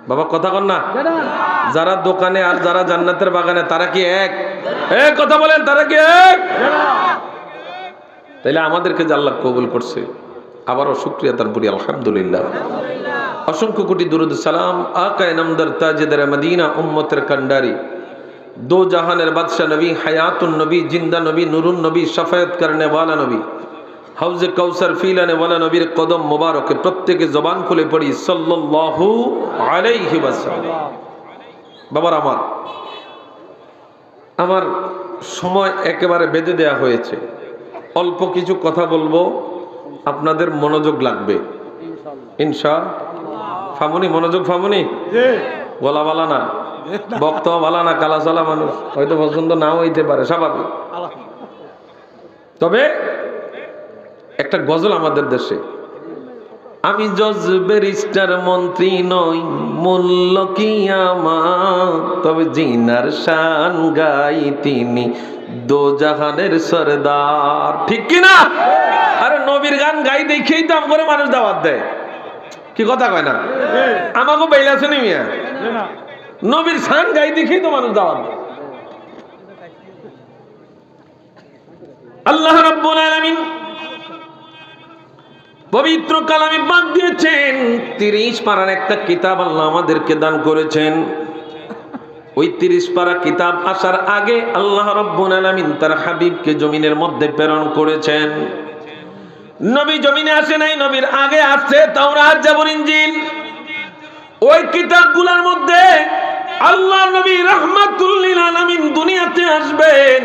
বাবা কথা কন না, যারা দোকানে আর যারা জান্নাতের বাগানে তারা কি এক? কথা বলেন, তারা কি এক? তাইলে আমাদেরকে যে আল্লাহ কবুল করছে, আবারও শুকরিয়া তার পরি আলহামদুলিল্লাহ। অসংখ্য কোটি দুরুদ সালাম আকা নামদার তাজেদার মদিনা উম্মতের কান্ডারি, দো জাহানের বাদশাহ নবী, হায়াতুন নবী, জিন্দা নবী, নুরুন নবী, শাফায়াত করনে ওয়ালা নবী, হাউজে কাউসার ফিলানে ওয়ালা নবীর কদম মোবারকে প্রত্যেকে জবান খুলে পড়ি সাল্লাল্লাহু আলাইহি ওয়াসাল্লাম। বাবার আমার সময় একেবারে বেঁধে দেয়া হয়েছে, অল্প কিছু কথা বলবো, আপনাদের মনোযোগ লাগবে ইনশাআল্লাহ। ফামুনি মনোযোগ, ফামুনি গলা বালা না, বক্তব্য বালা না, কালা চালা মানুষ হয়তো পছন্দ নাও হইতে পারে, স্বাভাবিক। তবে একটা গজল আমাদের দেশে, আমি জজ ব্যারিস্টার মন্ত্রী নই, মূল্য কি আমার, তবে জিনার শান গাই তিনি দো জাহানের সরদার। ঠিক কিনা? আরে নবীর গান গাই দেখেই তো আম করে মানুষ দাওয়াত দেয়, কি কথা কয় না? আমাকে বেইল আছে নি মিয়া, নবীর শান গাই দেখেই তো মানুষ দাওয়াত দেয়। আল্লাহ রাব্বুল আলামিন পবিত্র কালামে পাক দিয়েছেন, 30 পারার একটা কিতাব আল্লাহ আমাদেরকে দান করেছেন। ওই 30 পারা কিতাব আসার আগে আল্লাহ রাব্বুল আলামিন তার হাবিবকে জমিনের মধ্যে প্রেরণ করেছেন। নবী জমিনে আসে নাই, নবীর আগে আসছে তাওরাত, জাবুর, ইনজিল। ওই কিতাবগুলোর মধ্যে আল্লাহ নবী রাহমাতুল লিল আলামিন দুনিয়াতে আসবেন।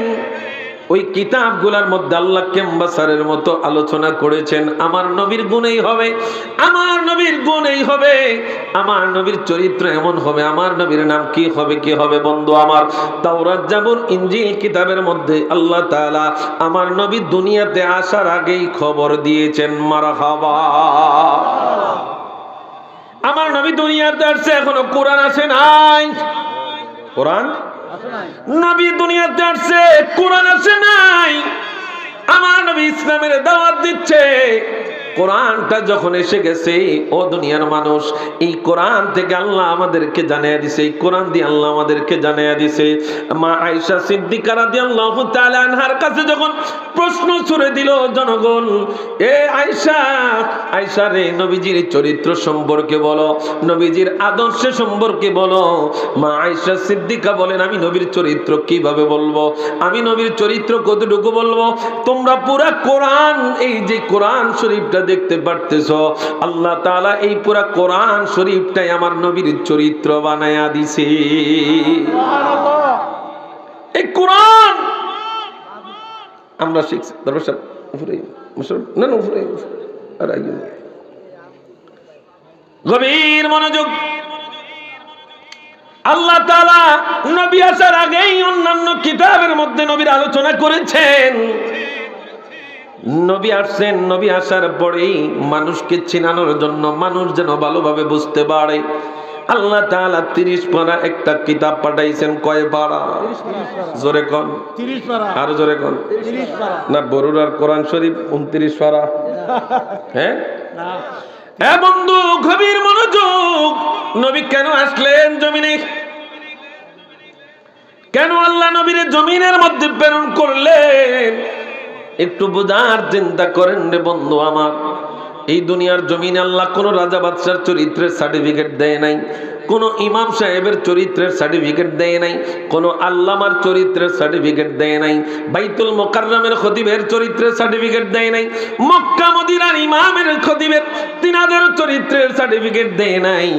ওই কিতাবগুলোর মধ্যে আল্লাহ কেম্বাসারের মতো আলোচনা করেছেন, আমার নবীর গুণেই হবে, আমার নবীর গুণেই হবে, আমার নবীর চরিত্র এমন হবে, আমার নবীর নাম কি হবে, কি হবে। বন্ধু আমার, তাওরাত, জাবুর, ইনজিল কিতাবের মধ্যে আল্লাহ তাআলা আমার নবী দুনিয়াতে আসার আগেই খবর দিয়েছেন। মারহাবা। আমার নবী দুনিয়াতে আসছে, এখনো কোরআন আসে নাই। কোরআন নবী দুনিয়াতে আসছে, কোরআন আসে নাই। আমার নবী ইসলামের দাওয়াত দিচ্ছে, কোরআনটা যখন এসে গেছে, ও দুনিয়ার মানুষ, এই কোরআন থেকে আল্লাহ আমাদেরকে জানিয়ে দিছে, এই কোরআন দিয়ে আল্লাহ আমাদেরকে জানিয়ে দিছে। মা আয়েশা সিদ্দিকা রাদিয়াল্লাহু তাআলা আনহার কাছে যখন প্রশ্ন ছুড়ে দিল জনগণ, এ আয়েশা, আয়েশা রে, নবীজির চরিত্র সম্পর্কে বলো, নবীজির আদর্শ সম্পর্কে বলো। মা আয়েশা সিদ্দিকা বলেন, আমি নবীর চরিত্র কিভাবে বলবো, আমি নবীর চরিত্র কতটুকু বলবো? তোমরা পুরা কোরআন, এই যে কোরআন শরীফটা দেখতে পারতেছ, আল্লাহ তাআলা এই পুরা কোরআন শরীফটাই আমার নবীর চরিত্র বানায়া দিছে। সুবহানাল্লাহ। এই কোরআন আমরা শিখছি, দরবার সাহেব উপরে না না উপরে, আর আগে গভীর মনোযোগ। আল্লাহ তাআলা নবী আসার আগেই অন্যান্য কিতাবের মধ্যে নবীর আলোচনা করেছেন। নবী আসছেন, নবী আসার পরেই মানুষকে চিনানোর জন্য, মানুষ যেন ভালোভাবে বুঝতে পারে, আল্লাহ তাআলা 30 পারা একটা কিতাব পাঠাইছেন। কয় পারা? জোরে কোন। 30 পারা। আর জোরে কোন। 30 পারা। না, বরুড়ার কোরআন শরীফ 29 পারা। হ্যাঁ না। এ বন্ধু, গভীর মনোযোগ। নবী কেন আসলেন জমিনে? কেন আল্লাহ নবীর জমিনের মধ্যে প্রেরণ করলেন? একটু বোঝার চিন্তা করেন রে বন্ধু আমার। এই দুনিয়ার জমিনে আল্লাহ কোন রাজা বাদশার চরিত্রের সার্টিফিকেট দেয় নাই, কোন ইমাম সাহেবের চরিত্রের সার্টিফিকেট দেয় নাই, কোন আল্লামার চরিত্রের সার্টিফিকেট দেয় নাই, বাইতুল মুকাররমের খতিবের চরিত্রের সার্টিফিকেট দেয় নাই, মক্কা মদিনার ইমামের খতিবের তিনাদের চরিত্রের সার্টিফিকেট দেয় নাই।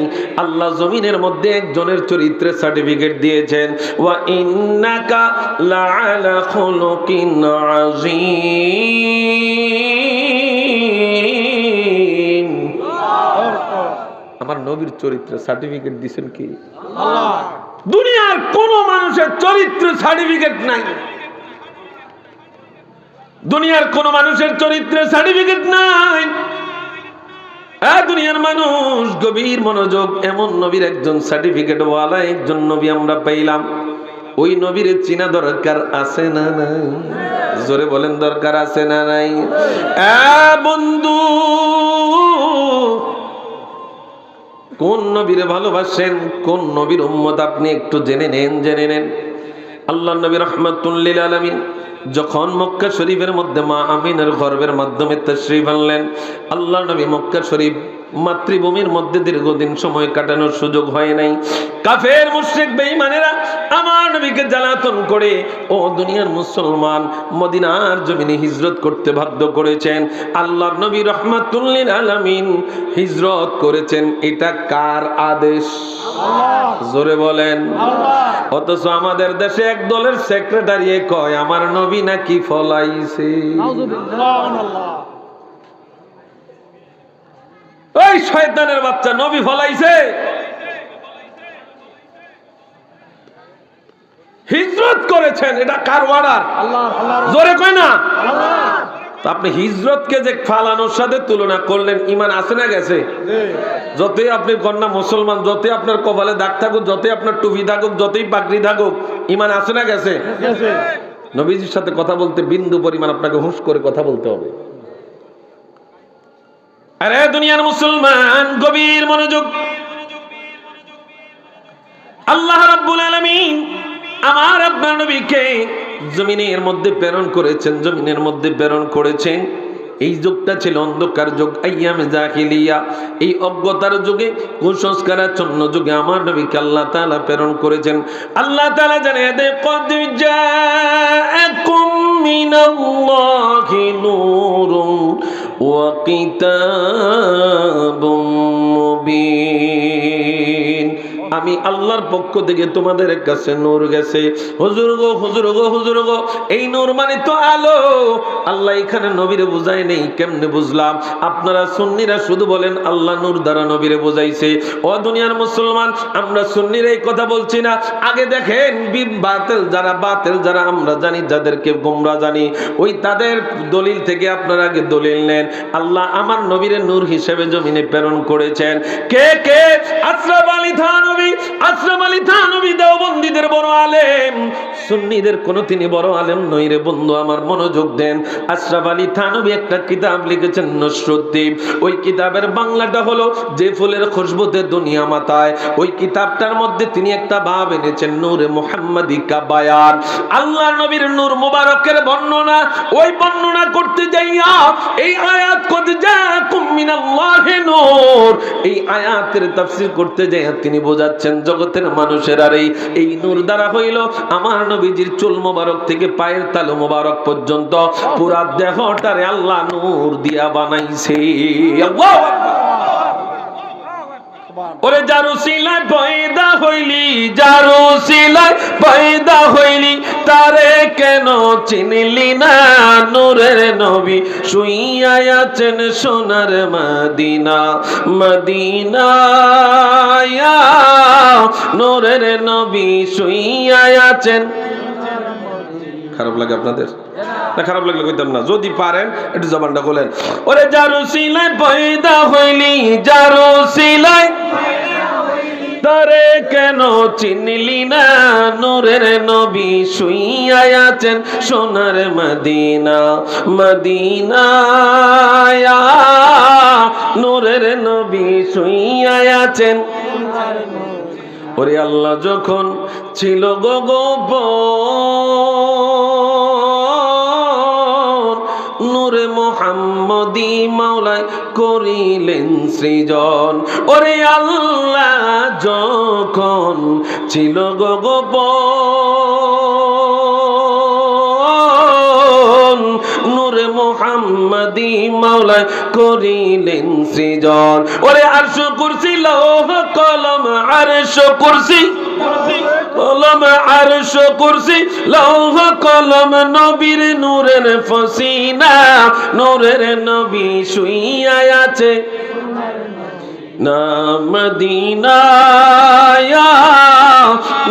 আল্লাহ জমিনের মধ্যে একজনের চরিত্রের সার্টিফিকেট দিয়েছেন, ওয়া ইন্নাকা লাআলা খুলুকিন আযীম। আমার নবীর চরিত্রের সার্টিফিকেট দিবেন কি? আল্লাহ। দুনিয়ার কোন মানুষের চরিত্রের সার্টিফিকেট নাই, দুনিয়ার কোন মানুষের চরিত্রের সার্টিফিকেট নাই। দুনিয়ার মানুষ, গভীর মনোযোগ। এমন নবীর একজন সার্টিফিকেট ওয়ালা একজন নবী আমরা পাইলাম। ওই নবীর চিনা দরকার আছে না নাই? জোরে বলেন, দরকার আছে না নাই? বন্ধু, কোন নবীরে ভালোবাসেন, কোন নবীর উম্মত আপনি একটু জেনে নেন। আল্লাহ নবী রাহমাতুল লিল আলামিন যখন মক্কা শরীফের মধ্যে মা আমিনার গর্ভের মাধ্যমে তাশরীফ আনলেন, আল্লাহ নবী মক্কা শরীফ মাতৃভূমির মধ্যে দীর্ঘদিন সময় কাটানোর সুযোগ হয় নাই। কাফের মুশরিক বেঈমানেরা আমার নবীকে জ্বালাতন করে ও দুনিয়ার মুসলমান মদিনার জমিনে হিজরত করতে বাধ্য করেছেন। আল্লাহর নবী রাহমাতুল লিল আলামিন হিজরত করেছেন, এটা কার আদেশ? আল্লাহ। জোরে বলেন আল্লাহ। অথচ আমাদের দেশে এক দলের সেক্রেটারি কয় আমার নবী নাকি ফলাইছে। নাউজুবিল্লাহ। ওই শয়তানের বাচ্চা, নবী ফলাইছে? হিজরত করেছেন, এটা কার অর্ডার? আল্লাহর। জোরে কয় না আল্লাহর। তো আপনি হিজরতকে যে ফালানোর সাথে তুলনা করলেন, ঈমান আছে না গেছে? যতই আপনি কন্যা মুসলমান, যতই আপনার কপালে দাগ থাকুক, যতই আপনার টুপি থাকুক, যতই পাগড়ি থাকুক, ঈমান আছে না গেছে? নবীজির সাথে কথা বলতে বিন্দু পরিমাণ আপনাকে হুঁশ করে কথা বলতে হবে। আরে দুনিয়ার মুসলমান, গভীর মনোযোগ। আল্লাহ রাব্বুল আলামিন আমার আপনার নবীকে জমিনের মধ্যে প্রেরণ করেছেন। এই যুগটা ছিল অন্ধকার যুগ, আইয়ামে জাহিলিয়া। এই অজ্ঞতার যুগে, কুসংস্কারাচ্ছন্ন যুগে আমার নবীকে আল্লাহ তাআলা প্রেরণ করেছেন। আল্লাহ তাআলা জানিয়ে দেয়, কদ জাআকুম মিনাল্লাহি নূরুন ওয়া কিতাবুম মুবিন। আমি আল্লাহর পক্ষ থেকে তোমাদের কাছে নূর গেছে। হুজুর গো, এই নূর মানে তো আলো। আল্লাহ এখানে নবীরে বুঝায় নেই, কেমনে বুঝলাম? আপনারা সুন্নিরা শুধু বলেন আল্লাহ নূর দ্বারা নবীরে বুঝাইছে। ও দুনিয়ার মুসলমান, আমরা সুন্নিরা এই কথা বলছি না। আগে দেখেন বাতিল যারা আমরা জানি, যাদেরকে গোমরা জানি, ওই তাদের দলিল থেকে আপনারা আগে দলিল নেন। আল্লাহ আমার নবীরে নূর হিসেবে জমিনে প্রেরণ করেছেন। কে? আশরাফ আলী থানভী দেওবন্দীদের বড় আলেম। সুন্নিদের কোনো তিনি বড় আলেম নই রে বন্ধু, আমার মনোযোগ দেন। আশরাফ আলী থানভী একটা কিতাব লিখেছেন, নসরুদ্দীন। ওই কিতাবের বাংলাটা হলো যে ফুলের খুশবুতে দুনিয়া মাতায়। ওই কিতাবটার মধ্যে তিনি একটা ভাব এনেছেন, নূরে মুহাম্মাদি কা বায়ান। আল্লাহর নবীর নূর মুবারকের বর্ণনা, ওই বর্ণনা করতে যাইয়া এই আয়াত কদ জাআকুম মিনাল্লাহি নূর, এই আয়াতের তাফসীর করতে যাইয়া তিনি বোঝাচ্ছেন জগতের মানুষের আর এই নূর দ্বারা হইল আমার নবীজির চুল মোবারক থেকে পায়ের তালু মোবারক পর্যন্ত পুরা দেহটারে আল্লাহ নূর দিয়া বানাইছে। আল্লাহু আকবার। ওরে জারুসিলায় পয়দা হইলি তারে কেন চিনলি না? নূরের নবী শুইয়া আছেন সোনার মদিনা, নূরের নবী শুইয়া আছেন। খারাপ লাগে আপনাদের? না, খারাপ লাগলে কইতাম না। যদি পারেন একটু জবানটা বলেন। ওরে জারুসিলায় পয়দা হইলি, তারে কেন চিনলি না? নূরের নবী শুইয়া আছেন সোনার মদিনা, নূরের নবী শুইয়া আছেন। ওরে আল্লাহ যখন ছিল গোপন, নূরে মুহাম্মদি মাওলায় করিলেন সৃজন। ওরে আল্লাহ যখন ছিল গোপন, নূরে মুহাম্মদি মাওলায় করিলেন সৃজন। ওরে আরশ কুরসি লৌহ কলম, আরশ কুরসি লৌহ কলম, নবীর নূরের ফসিনা, নূরের নবী শুইয়া আছে না মদিনায়,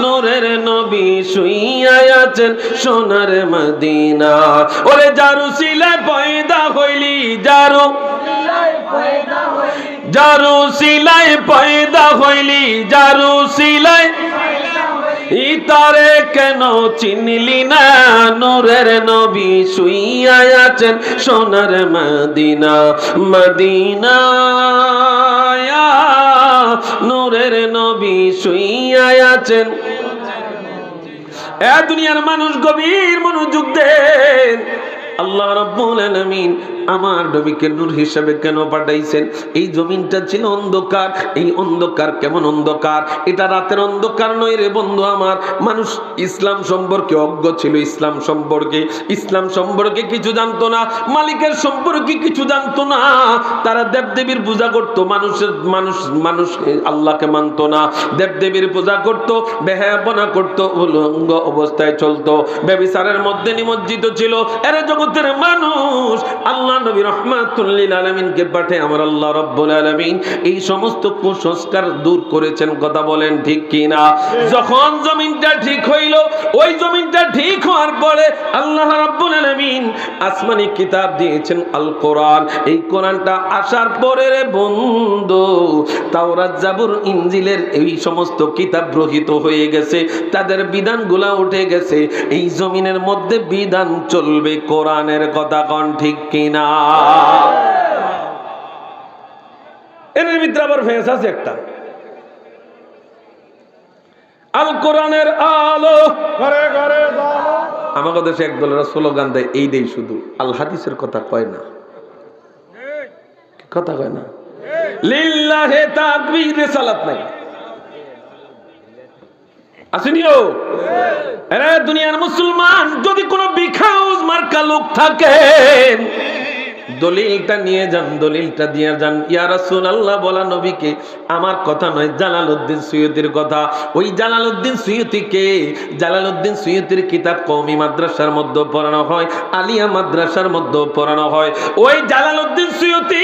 নূরের নবী শুইয়া আছেন সোনার মদিনা। ওরে জারুসিলায় পয়দা হইলি, জারুসিলায় পয়দা হইলি, তারে কেন চিনলি না? নূরের নবী শুইয়া আছেন সোনার মদিনা, মদিনা নূরের নবী শুইয়া আছেন। এ দুনিয়ার মানুষ গভীর মনোযোগ দেন। আল্লাহ রাব্বুল আলামিন আমার নবীকে নূর হিসেবে কেন পাঠাইছেন? এই জমিনটা ছিল অন্ধকার। এই অন্ধকার কেমন অন্ধকার? এটা রাতের অন্ধকার নয় রে বন্ধু আমার। মানুষ ইসলাম সম্পর্কে অজ্ঞ ছিল, ইসলাম সম্পর্কে কিছু জানতো না, মালিকের সম্পর্কে কিছু জানতো না। তারা দেবদেবীর পূজা করত, মানুষ আল্লাহকে মানতো না, দেবদেবীর পূজা করত, বেহায়াপনা করত, উলঙ্গ অবস্থায় চলতো, ব্যভিচারের মধ্যে নিমজ্জিত ছিল। এরা জগতের মানুষ আল্লাহ নবী রাহমাতুল লিল আলামিনকে পাঠিয়ে আমার আল্লাহ রাব্বুল আলামিন এই সমস্ত কুসংস্কার দূর করেছেন। কথা বলেন ঠিক কি না? যখন জমিনটা ঠিক হইল, ওই জমিনটা ঠিক হওয়ার পরে আল্লাহ রাব্বুল আলামিন আসমানি কিতাব দিয়েছেন আল কোরআন। এই কোরআনটা আসার পরে রে বন্ধু, তাওরাত জাবুর ইনজিলের এই সমস্ত কিতাব রহিত হয়ে গেছে, তাদের বিধানগুলা উঠে গেছে। এই জমিনের মধ্যে বিধান চলবে কোরআনের। কথা কোন ঠিক কিনা? এর ভিতরে আবার ফেস আছে একটা, আল কোরআনের আলো ঘরে ঘরে জ্বালো। আমাদের দেশে একদলেরা স্লোগান দেয়, এই দেই শুধু আল হাদিসের কথা কয় না, কথা কয় না। লিল্লাহে তাকবীর, রিসালাত নাই আসেনিও। আরে দুনিয়ার মুসলমান, যদি কোনো বিখাউজ মার্কা লোক থাকেন, দলিলটা নিয়ে যান, দলিলটা দিয়ে যান। ইয়া রাসূলুল্লাহ বলা নবীকে, আমার কথা নয়, জালালউদ্দিন সুয়ুতির কথা। ওই জালালউদ্দিন সুয়ুতিকে, জালালউদ্দিন সুয়ুতির কিতাব কওমি মাদ্রাসার মধ্যে পড়ানো হয়, আলিয়া মাদ্রাসার মধ্যে পড়ানো হয়। ওই জালালউদ্দিন সুয়ুতি,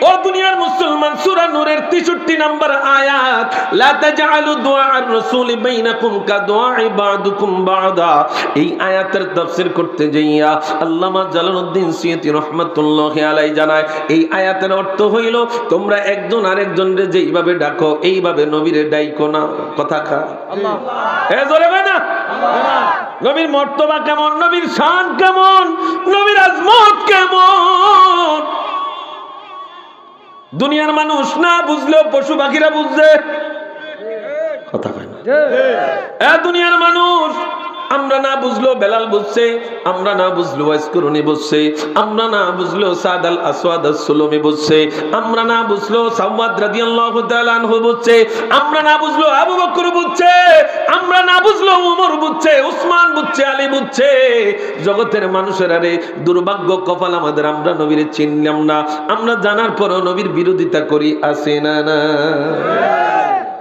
ও দুনিয়ার মুসলমান, সূরা নূরের 63 নম্বর আয়াত, লা তাজআলু দুআআর রাসূলি বাইনাকুম কাদুআই বা'দুকুম বা'দা, এই আয়াতের তাফসীর করতে যাইয়া আল্লামা জালালউদ্দিন সুয়ুতি রাহমাতুল্লাহ আলাই জানায়, এই আয়াতের অর্থ হইল, তোমরা একজন আরেকজনরে যেইভাবে ডাকো এইভাবে নবীরে ডাইকো না। কথা কা আল্লাহ এ জোরে কয় না আল্লাহ। নবীর মর্তবা কেমন, নবীর শান কেমন, নবীর আজমত কেমন, দুনিয়ার মানুষ না বুঝলেও পশু পাখিরা বুঝছে। কথা কয় না এ দুনিয়ার মানুষ, আমরা না বুঝলো বেলাল বুঝছে, আমরা না বুঝলো ওয়াইসকুরুনি বুঝছে, আমরা না বুঝলো সাদ আল আসওয়াদ আস-সুলমি বুঝছে, আমরা না বুঝলো সাওয়াদ রাদিয়াল্লাহু তাআলা আনহু বুঝছে, আমরা না বুঝলো আবু বকর বুঝছে, আমরা না বুঝলো ওমর বুঝছে, উসমান বুঝছে, আলী বুঝছে। জগতের মানুষের আরে দুর্ভাগ্য কপাল আমাদের, আমরা নবীরে চিনলাম না, আমরা জানার পরেও নবীর বিরোধিতা করি। আছে না? না,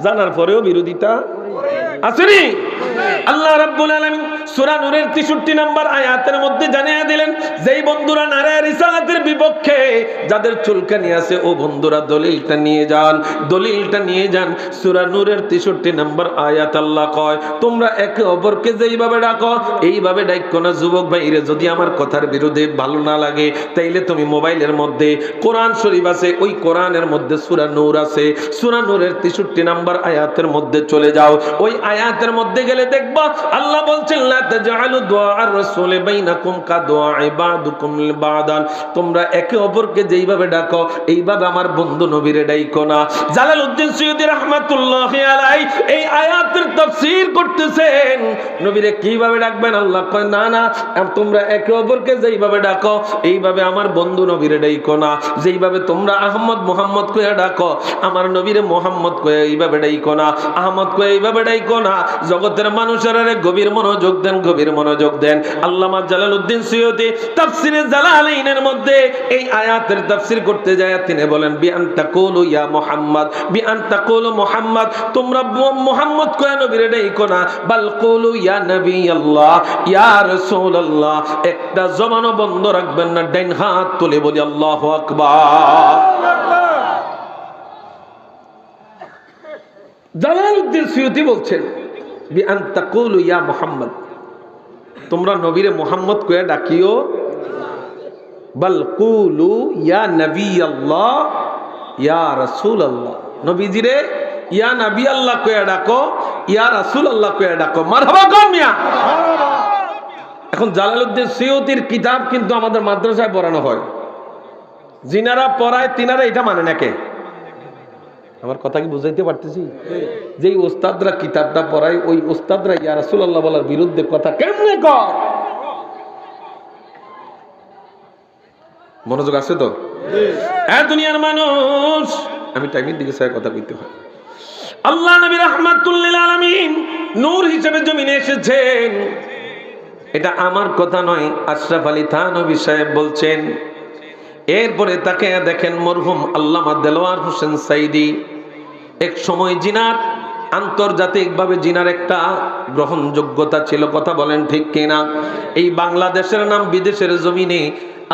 জানার পরেও বিরোধিতা আসেনি? আল্লাহ রাব্বুল আলামিন সূরা নূরের 63 নম্বর আয়াতের মধ্যে জানিয়ে দিলেন, যেই বন্ধুরা নারায়ে রিসালাতের বিপক্ষে, যাদের চুলকানি আছে, ও বন্ধুরা দলিলটা নিয়ে যান, দলিলটা নিয়ে যান। সূরা নূরের 63 নম্বর আয়াত আল্লাহ কয়, তোমরা একে অপরকে যেইভাবে ডাকো এইভাবে ডাকো না। যুবক ভাইরে, যদি আমার কথার বিরুদ্ধে ভালো না লাগে, তাইলে তুমি মোবাইলের মধ্যে কোরআন শরীফ আছে, ওই কোরআনের মধ্যে সূরা নূর আছে, সূরা নূরের 63 নম্বর আয়াতের মধ্যে চলে যাও। ওই আয়াতের মধ্যে গেলে দেখবা আল্লাহ বলছেন, লা তাজআলু দুআআর রাসূলি বাইনাকুম কাদুআই বা'দুকুম লিবা'দান, তোমরা একে অপরকে যেইভাবে ডাকো এইভাবে আমার বন্ধু নবীরে ডাইকো না। জালালউদ্দিন সুয়ুতি রাহমাতুল্লাহি আলাইহি এই আয়াতের তাফসীর করতেছেন, নবীরে কিভাবে ডাকবেন? আল্লাহ কয়, না না, তোমরা একে অপরকে যেইভাবে ডাকো এইভাবে আমার বন্ধু নবীরে ডাইকো না। যেইভাবে তোমরা আহমদ মুহাম্মদ কইয়া ডাকো, আমার নবীরে মুহাম্মদ কইয়া এইভাবে ডাইকো না, আহমদ কইয়া এইভাবে ডাইকো না। জগতের মানুষেরা গভীর মনোযোগ দেন, গভীর মনোযোগ দেন। আল্লামা জালালউদ্দিন সুয়ুতি তাফসীরে জালালাইনের মধ্যে এই আয়াতের তাফসীর করতে যায় তিনি বলেন, বিআন তাকুলু ইয়া মুহাম্মদ, বিআন তাকুলু মুহাম্মদ, তোমরা মুহাম্মদ কইয়া নবীরে ডাইকো না, বাল কুলু ইয়া নবী আল্লাহ, ইয়া রাসূলুল্লাহ। একটা জবানও বন্ধ রাখবেন না, ডাইন হাত তুলে বলি আল্লাহু আকবার। জালালউদ্দিন সুয়ুতি বলছেন, বিআন তাকুলু ইয়া মুহাম্মদ, তোমরা নবীরে মুহাম্মদ কইয়া ডাকিও, বাল কুলু ইয়া নবী আল্লাহ, ইয়া রাসূলুল্লাহ, নবীজিরে ইয়া নবী আল্লাহ কইয়া ডাকো, ইয়া রাসূলুল্লাহ কইয়া ডাকো, মারহাবা কও মিয়া। এখন জালালউদ্দিন সৈয়দীর কিতাব কিন্তু আমাদের মাদ্রাসায় পড়ানো হয়, যিনারা পড়ায় তিনারা এটা মানে না। কে আমার কথা কি বুঝাইতে পারতেছি? যেই ওস্তাদরা কিতাবটা পড়ায় ওই ওস্তাদরা ইয়া রাসূলুল্লাহ বলার বিরুদ্ধে কথা কেমনে কয়? মনোযোগ আছে তো? হ্যাঁ দুনিয়ার মানুষ, আমি টাইমের দিকে স্যার কথা কইতে হয়। আল্লাহ নবী রাহমাতুল লিল আলামিন নূর হিসেবে জমিনে এসেছেন, এটা আমার কথা নয়, আশরাফ আলী থানভী সাহেব বলছেন। এরপরে তাকে দেখেন মরহুম আল্লামা দেলোয়ার হোসেন সাইদি, এক সময় জিনার আন্তর্জাতিকভাবে জিনার একটা গ্রহণযোগ্যতা ছিল, কথা বলেন ঠিক কিনা? এই বাংলাদেশের নাম বিদেশের জমিনে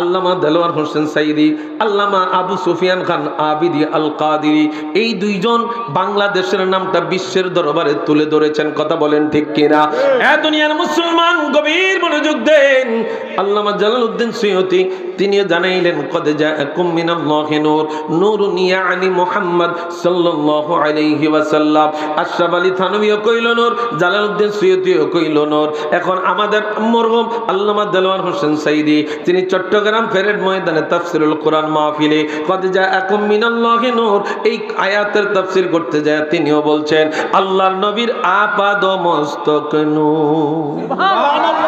আল্লামা দেলোয়ার হোসেন সাইদি, আল্লামা আবু সুফিয়ান খান আবিদি আল কাদিরি, এই দুইজন বাংলাদেশের নামটা বিশ্বের দরবারে তুলে ধরেছেন, কথা বলেন ঠিক কিনা? দুনিয়ার মুসলমান গভীর মনোযোগ দেন। আল্লামা জালালউদ্দিন সৈয়দী তিনি জানাইলেন, কদ জাআকুম মিনাল্লাহি নূর, নূরুন ইয়ানি মুহাম্মদ সাল্লাল্লাহু আলাইহি ওয়াসাল্লাম। আশরাফ আলী থানভীও কইল নূর, জালালউদ্দিন সৈয়দীও কইল নূর। এখন আমাদের মরহুম আল্লামা দেলোয়ার হোসেন সাইদি তিনি চট্টগ্রাম ফেরেড ময়দানে তাফসীরুল কোরআন মাহফিলে কদ জাআকুম মিনাল্লাহি নূর এই আয়াতের তাফসীর করতে যায় তিনিও বলছেন আল্লাহর নবীর আপাদ মস্তক নূর। সুবহানাল্লাহ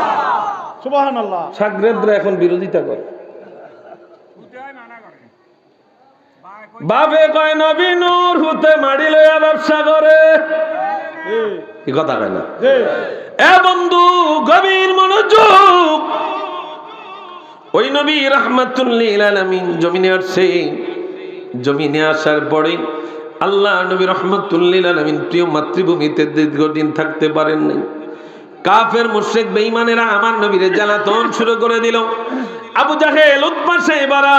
সুবহানাল্লাহ। শাগরেদরা এখন বিরোধিতা করে, বাপে কয় নবী নূর হতে মাড়ি লইয়া ব্যবসা করে, কি কথা কয় না? এ বন্ধু গভীর মনোযোগ। ওই নবী রাহমাতুল লিল আলামিন জমিনে আসছে, জমিনে আসার পরে আল্লাহ নবী রাহমাতুল লিল আলামিন প্রিয় মাতৃভূমিতে দীর্ঘদিন থাকতে পারেন নাই। কাফের মুশরিক বেঈমানেরা আমার নবীরে জ্বালাতন শুরু করে দিল। আবু জাহেল, উতবা সাহেবারা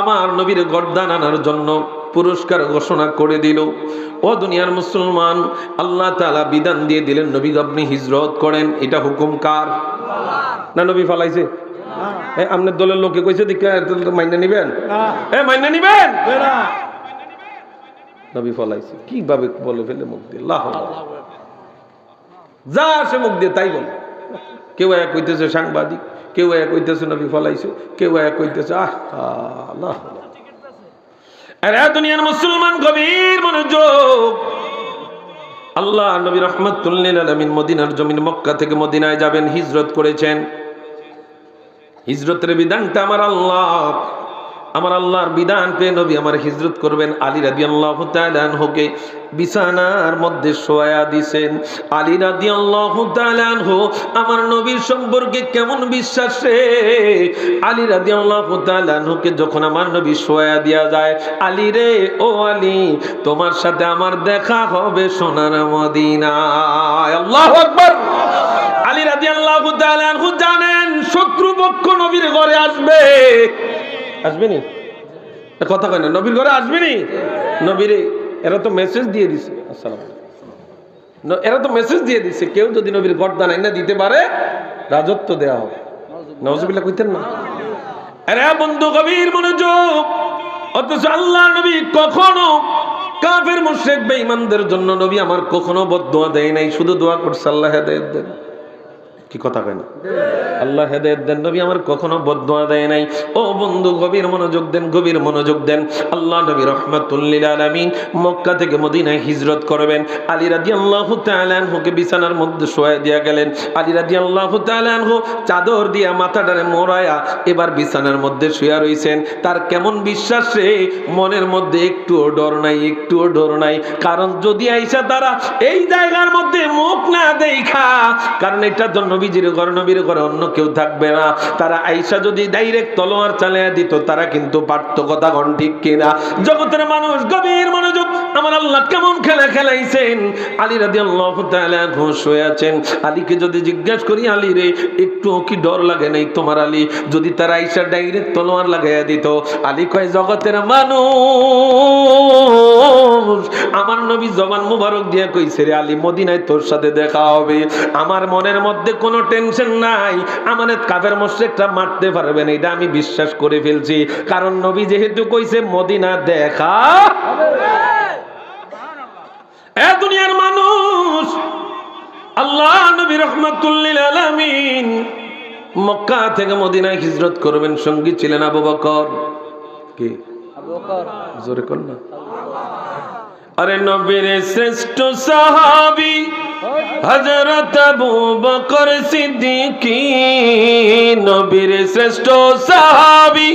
আমার নবীর গর্দান আনার জন্য পুরস্কার ঘোষণা করে দিল। ও দুনিয়ার মুসলমান, আল্লাহ তাআলা বিধান দিয়ে দিলেন নবী আপনি হিজরত করেন। এটা হুকুম কার? না নবী ফলাইছে? আপনার দলের লোকে কইছে দেখে মাইনা নিবেন? মাইনা নিবেন? নবী ফলাইছে কিভাবে বলে ফেলে মুখ দিয়ে, আল্লাহ যা সে মুখ দিয়ে তাই বলে। কেউ এক কইতেছে সাংবাদিক, কেউ এক কইতেছে নবী ফলাইছে, কেউ এক কইতেছে আল্লাহ। আরে দুনিয়ার মুসলমান গভীর মনোযোগ। আল্লাহ নবী রাহমাতুল লিল আলামিন মদিনার জমিন মক্কা থেকে মদিনায় যাবেন, হিজরত করেছেন। হিজরতের বিধানটা আমার আল্লাহর বিধান পেয়ে নবী আমার হিজরত করবেন। আলী রাদিয়াল্লাহু তাআলা আনহুকে বিছানার মধ্যে শোয়া দিয়েছেন। আলী রাদিয়াল্লাহু তাআলা আনহু আমার নবীর সম্পর্কে কেমন বিশ্বাস রে। আলী রাদিয়াল্লাহু তাআলা আনহুকে যখন আমার নবী শোয়া দেয়া যায়, আলী রে ও আলী তোমার সাথে আমার দেখা হবে সোনার মদিনায়। আল্লাহু আকবার। আলী রাদিয়াল্লাহু তাআলা আনহু জানেন শত্রুপক্ষ নবীর ঘরে আসবে, আসবেনি? কথা কয় না, নবীর ঘরে আসবেনি? নবীরে এরা তো মেসেজ দিয়ে দিছে, আসসালামু আলাইকুম, এরা তো মেসেজ দিয়ে দিছে কেউ যদি নবীর গর্দান আইনা দিতে পারে রাজত্ব দেয়া হবে। নাউজুবিল্লাহ কইতেন না? আরে বন্ধু গভীর মনোযোগ। অথচ আল্লাহ নবী কখনো কাফের মুশরিক বেঈমানদের জন্য নবী আমার কখনো বদদুয়া দেয় নাই, শুধু দোয়া করছে আল্লাহ হেদায়েত দেন। কি কথা কয় না? আল্লাহ হেদায়েত দেন। নবী আমার কখনো বদদুয়া দেয় নাই। ও বন্ধু গভীর মনোযোগ দেন, গভীর মনোযোগ দেন। আল্লাহ নবী রাহমাতুল লিল আলামিন মক্কা থেকে মদিনায় হিজরত করবেন। আলী রাদিয়াল্লাহু তাআলা আনহুকে বিছানার মধ্যে শোয়া দিয়া গেলেন। আলী রাদিয়াল্লাহু তাআলা আনহু চাদর দিয়া মাথাটারে মোড়ায়া এবার বিছানার মধ্যে শুয়া রইছেন। তার কেমন বিশ্বাস রে, মনের মধ্যে একটুও ডর নাই, একটুও ডর নাই। কারণ যদি আইসা তারা এই জায়গার মধ্যে মুখ না দেখা, কারণ এটা জন্য নবীজির ঘরে, নবীর ঘরে অন্য কেউ থাকবে না, তারা আইসা যদি ডাইরেক্ট তলোয়ার চালিয়ে দিত তারা কিন্তু পারত। কথা কোন ঠিক কিনা? জগতের মানুষ গভীর মনোযোগ। আমার আল্লাহ কেমন খেলা খেলাইছেন। আলী রাদিয়াল্লাহু তাআলা শুয়ে আছেন। আলীকে যদি জিজ্ঞাসা করি আলী রে একটু কি ডর লাগে নাই তোমার? আলী যদি তারা আইসা ডাইরেক্ট তলোয়ার লাগাইয়া দিত, আলী কয় জগতের মানুষ আমার নবী জবান মুবারক দিয়া কইছে রে আলী মদিনায় তোর সাথে দেখা হবে। আমার মনের মধ্যে কোনো টেনশন নাই, আমাদের কাফের মুশরিকরা মারতে পারবে না, এটা আমি বিশ্বাস করে ফেলছি। কারণ নবী যেহেতু কইছে মদিনা দেখা হবে। এ দুনিয়ার মানুষ আল্লাহ নবী রাহমাতুল লিল আলামিন মক্কা থেকে মদিনায় হিজরত করবেন, সঙ্গী ছিলেন আবু বকর। কি আবু বকর? জোরে কর না। আরে নবীর শ্রেষ্ঠ সাহাবী হযরত আবু বকর সিদ্দিকী, নবীর শ্রেষ্ঠ সাহাবী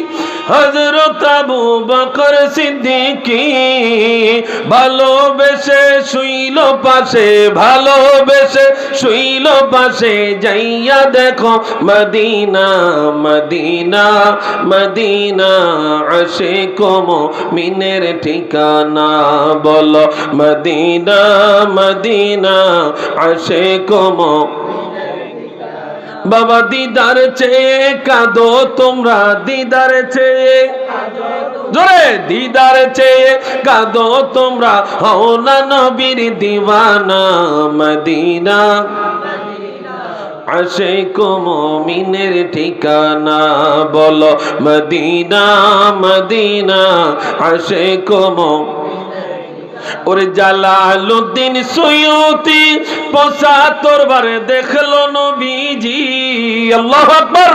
হযরত আবু বকর সিদ্দিকী, ভালোবেসে শুইল পাশে, ভালোবেসে শুইল পাশে, যাইয়া দেখো মদিনা মদিনা মদিনা, আশিক মুমিনের ঠিকানা, বলো মদিনা মদিনা আশিক মুমিনের ঠিকানা। বাবা দিদার চেয়ে কাঁদো তোমরা, দিদার চেয়ে, জোরে দিদার চেয়ে কাঁদো তোমরা, হও না নবীর দিওয়ানা, মদিনা আশিক মুমিনের ঠিকানা, বলো মদিনা মদিনা আশিক মুমিনের। ওরে জালালউদ্দিন সুয়ুতি ৭৫ বার দেখলো নবীজি, আল্লাহু আকবার।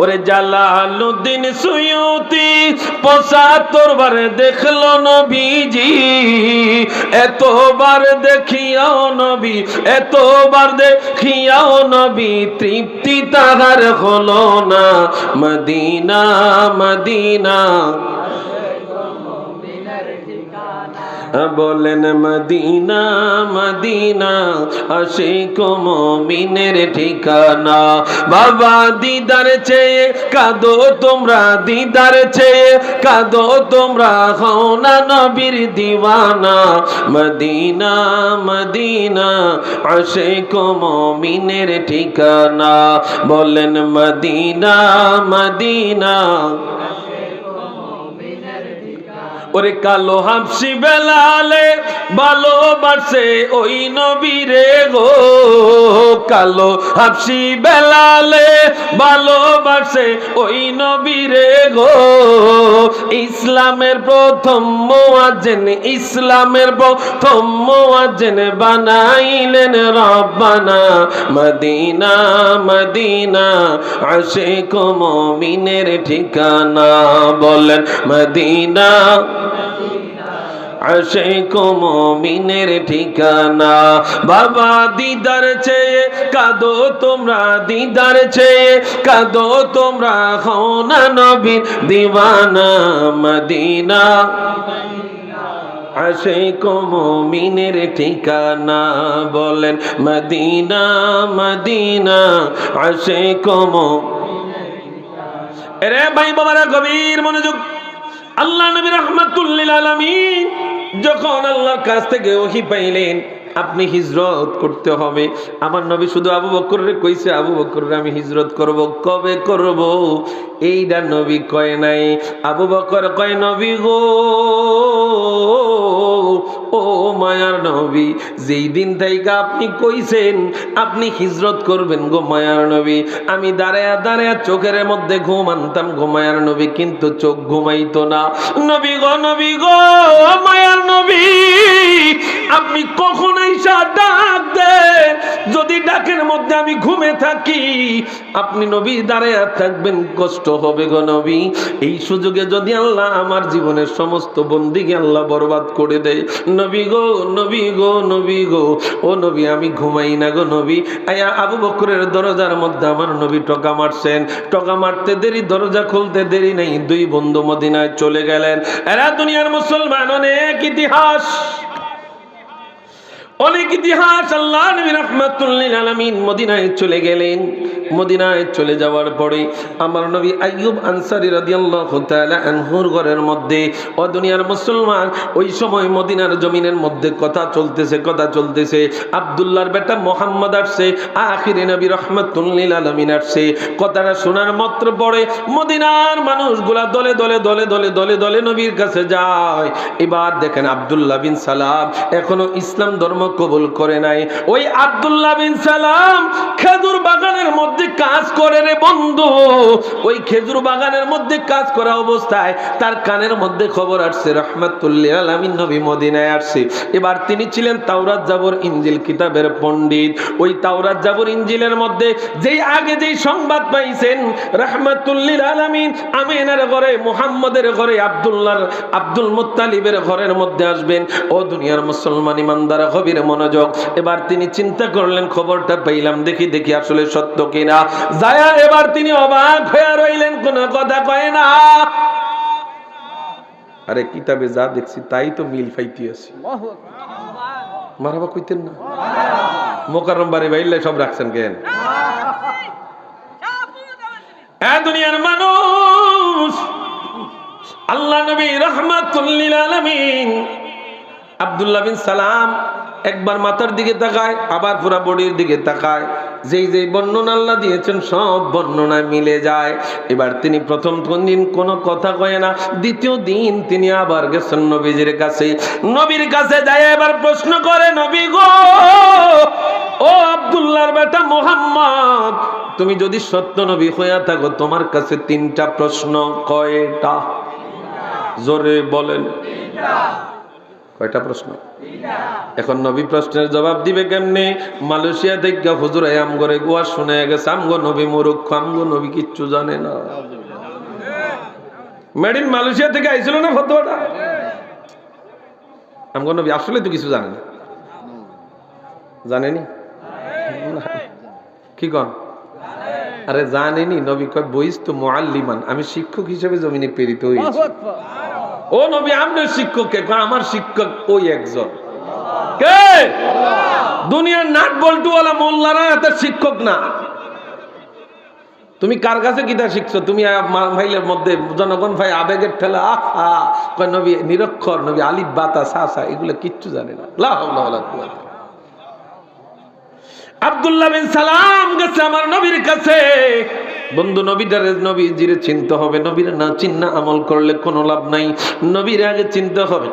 ওরে জালালউদ্দিন সুয়ুতি ৭৫ বার দেখলো নবীজি, এতবার দেখিয়াও নবী, এতবার দেখিয়াও নবী, তৃপ্তি তাহার হলো না, মদিনা মদিনা বলেন মদিনা মদিনা আশিক মুমিনের ঠিকানা। বাবা দিদার চেয়ে কাঁদো তোমরা, দিদার চেয়ে কাঁদো তোমরা, হও না নবীর দিওয়ানা, মদিনা মদিনা আশিক মুমিনের ঠিকানা, বলেন মদিনা মদিনা। ওরে কালো হাবশি বেলালে ভালোবাসে ওই নবীরে গো, কালো হাবশি বেলালে ভালোবাসে ওই নবীরে গো, ইসলামের প্রথম মুয়াজ্জিন, ইসলামের প্রথম মুয়াজ্জিন বানাইলেন রব্বানা, মদিনা মদিনা আশিক মুমিনের ঠিকানা, বলেন মদিনা আশিক মুমিনের ঠিকানা। বাবা দিদার চেয়ে কাঁদো তোমরা, দিদার চেয়ে কাঁদো তোমরা, হও না নবীর দিওয়ানা, মদিনা আশিক মুমিনের ঠিকানা, বলেন মদিনা মদিনা আশিক মুমিনের ঠিকানা। এরে ভাই বাবারা গভীর মনোযোগ। আল্লাহ নবী রাহমাতুল লিল আলামিন যখন আল্লাহর কাছ থেকে ওহী পাইলেন আপনি হিজরত করতে হবে, আমার নবী শুধু আবু বকররে কইছে, আবু বকররে আমি হিজরত করব, কবে করব এইটা নবী কয় নাই। আবু বকর কয় নবী গো, ও মায়ার নবী, যেই দিন থেকে আপনি কইছেন আপনি হিজরত করবেন গো মায়ার নবী, আমি দাঁড়ায়া দাঁড়ায়া চোখের মধ্যে ঘুম আনতাম গো মায়ার নবী, কিন্তু চোখ ঘুমাইতো না। নবী গো মায়ার নবী, আপনি কখন আইসা ডাক দেন, যদি ডাকের মধ্যে আমি ঘুমে থাকি আপনি নবী দাঁড়ায়া থাকবেন, কষ্ট হবে গো নবী। এই সুযোগে যদি আল্লাহ আমার জীবনের সমস্ত বন্দিকে আল্লাহ বরবাদ করে দেয়, নবী গো নবী গো নবী গো, ও নবী আমি ঘুমাই না গো নবী। আয়া আবু বকরের দরজার মধ্যে আমার নবী টকা মারছেন, টকা মারতে দেরি, দরজা খুলতে দেরি নেই, দুই বন্ধু মদিনায় চলে গেলেন। এরা দুনিয়ার মুসলমান, অনেক ইতিহাস, অনেক ইতিহাস। আল্লাহ নবী রাহমাতুল লিল আলামিন মদিনায় চলে গেলেন। মদিনায় চলে যাওয়ার পরে আমার নবী আইয়ুব আনসারী রাদিয়াল্লাহু তাআলা আনহুর ঘরের মধ্যে, ও দুনিয়ার মুসলমান, ওই সময় মদিনার জমিনের মধ্যে কথা চলতেছে, কথা চলতেছে। আব্দুল্লাহর বেটা মুহাম্মদ আসছে, আখিরে নবী রাহমাতুল লিল আলামিন আসছে। কথাটা শোনার মাত্র পরে মদিনার মানুষগুলা দলে দলে দলে দলে দলে দলে নবীর কাছে যায়। এবার দেখেন আব্দুল্লাহ বিন সালাম এখনো ইসলাম ধর্ম কবুল করে নাই। ওই আব্দুল্লাহ বিন সালাম খেজুর বাগানের মধ্যে কাজ করে রে বন্ধু। ওই খেজুর বাগানের মধ্যে কাজ করা অবস্থায় তার কানের মধ্যে খবর আসছে রাহমাতুল লিল আলামিন নবী মদিনায় আসছে। এবার তিনি ছিলেন তাওরাত জাবর ইনজিল কিতাবের পণ্ডিত। ওই তাওরাত জাবর ইনজিলের মধ্যে যেই আগে যেই সংবাদ পাইছেন রাহমাতুল লিল আলামিন আমিনার ঘরে, মুহাম্মদের ঘরে, আব্দুল মুত্তালিবের ঘরের মধ্যে আসবেন। ও দুনিয়ার মুসলমান ইমানদার গভীর মনোযোগ। এবার তিনি চিন্তা করলেন খবরটা পাইলাম, দেখি দেখি আসলে সত্য কিনা। যায়া এবার তিনি অবাক হয়ে রইলেন, কোনো কথা কয় না। আরে কিতাবে যা দেখছি তাই তো মিল পাইতে আছি। মারহাবা কইতেন না? মোকাররম বাড়ি বাইলে সব রাখছেন কেন? দুনিয়ার মানুষ, আল্লাহ নবী রাহমাতুল লিল আলামিন আব্দুল্লাহ বিন সালাম একবার মাথার দিকে তাকায়, আবার পুরা বডির দিকে তাকায়। যেই যেই বর্ণনা আল্লাহ দিয়েছেন সব বর্ণনায় মিলে যায়। এবার তিনি প্রথম দিন কোনো কথা কয় না। দ্বিতীয় দিন তিনি আবার গেছেন নবীজির কাছে। নবীর কাছে যায় এবার প্রশ্ন করে, নবী গো, ও আব্দুল্লাহর বেটা মুহাম্মদ, তুমি যদি সত্য নবী হইয়া থাকো তোমার কাছে তিনটা প্রশ্ন। কয়টা? জোরে বলেন। কয়টা প্রশ্ন? এখন নবী প্রশ্নের জবাব দিবে কেমনে? মালয়েশিয়া থেকে হুজুর আয়াম করে গোয়া শুনে গেছে আমগো নবী মূর্খ, আমগো নবী কিচ্ছু জানে না। মেড ইন মালয়েশিয়া থেকে আইছিল না ফতোয়াটা? আমগো নবী আসলে তো কিছু জানে না। জানেনি? কি কন? আরে জানেনি। নবী কয় বইস তো মুআল্লিমান, আমি শিক্ষক হিসেবে জমিনে প্রেরিত হয়েছি। ও নবী আপনার শিক্ষক কে? আমার শিক্ষক ওই একজন। কে? দুনিয়ার নাট বল্টুওয়ালা মোল্লারা এত শিক্ষক না। তুমি কার কাছে কিতা শিখছো? তুমি ভাইলের মধ্যে জনগণ ভাই আবেগের ঠেলা, আহা কয় নবী নিরক্ষর, নবী আলিফ বাতা সাসা এগুলো কিচ্ছু জানে না। লা হাওলা ওয়ালা কুওয়াতা। আব্দুল্লাহ বিন সালাম গেছে আমার নবীর কাছে। বন্ধু, নবীজিরে চিনতে হবে। নবীর না চিন্না আমল করলে কোনো লাভ নাই। নবীর আগে চিনতে হবে,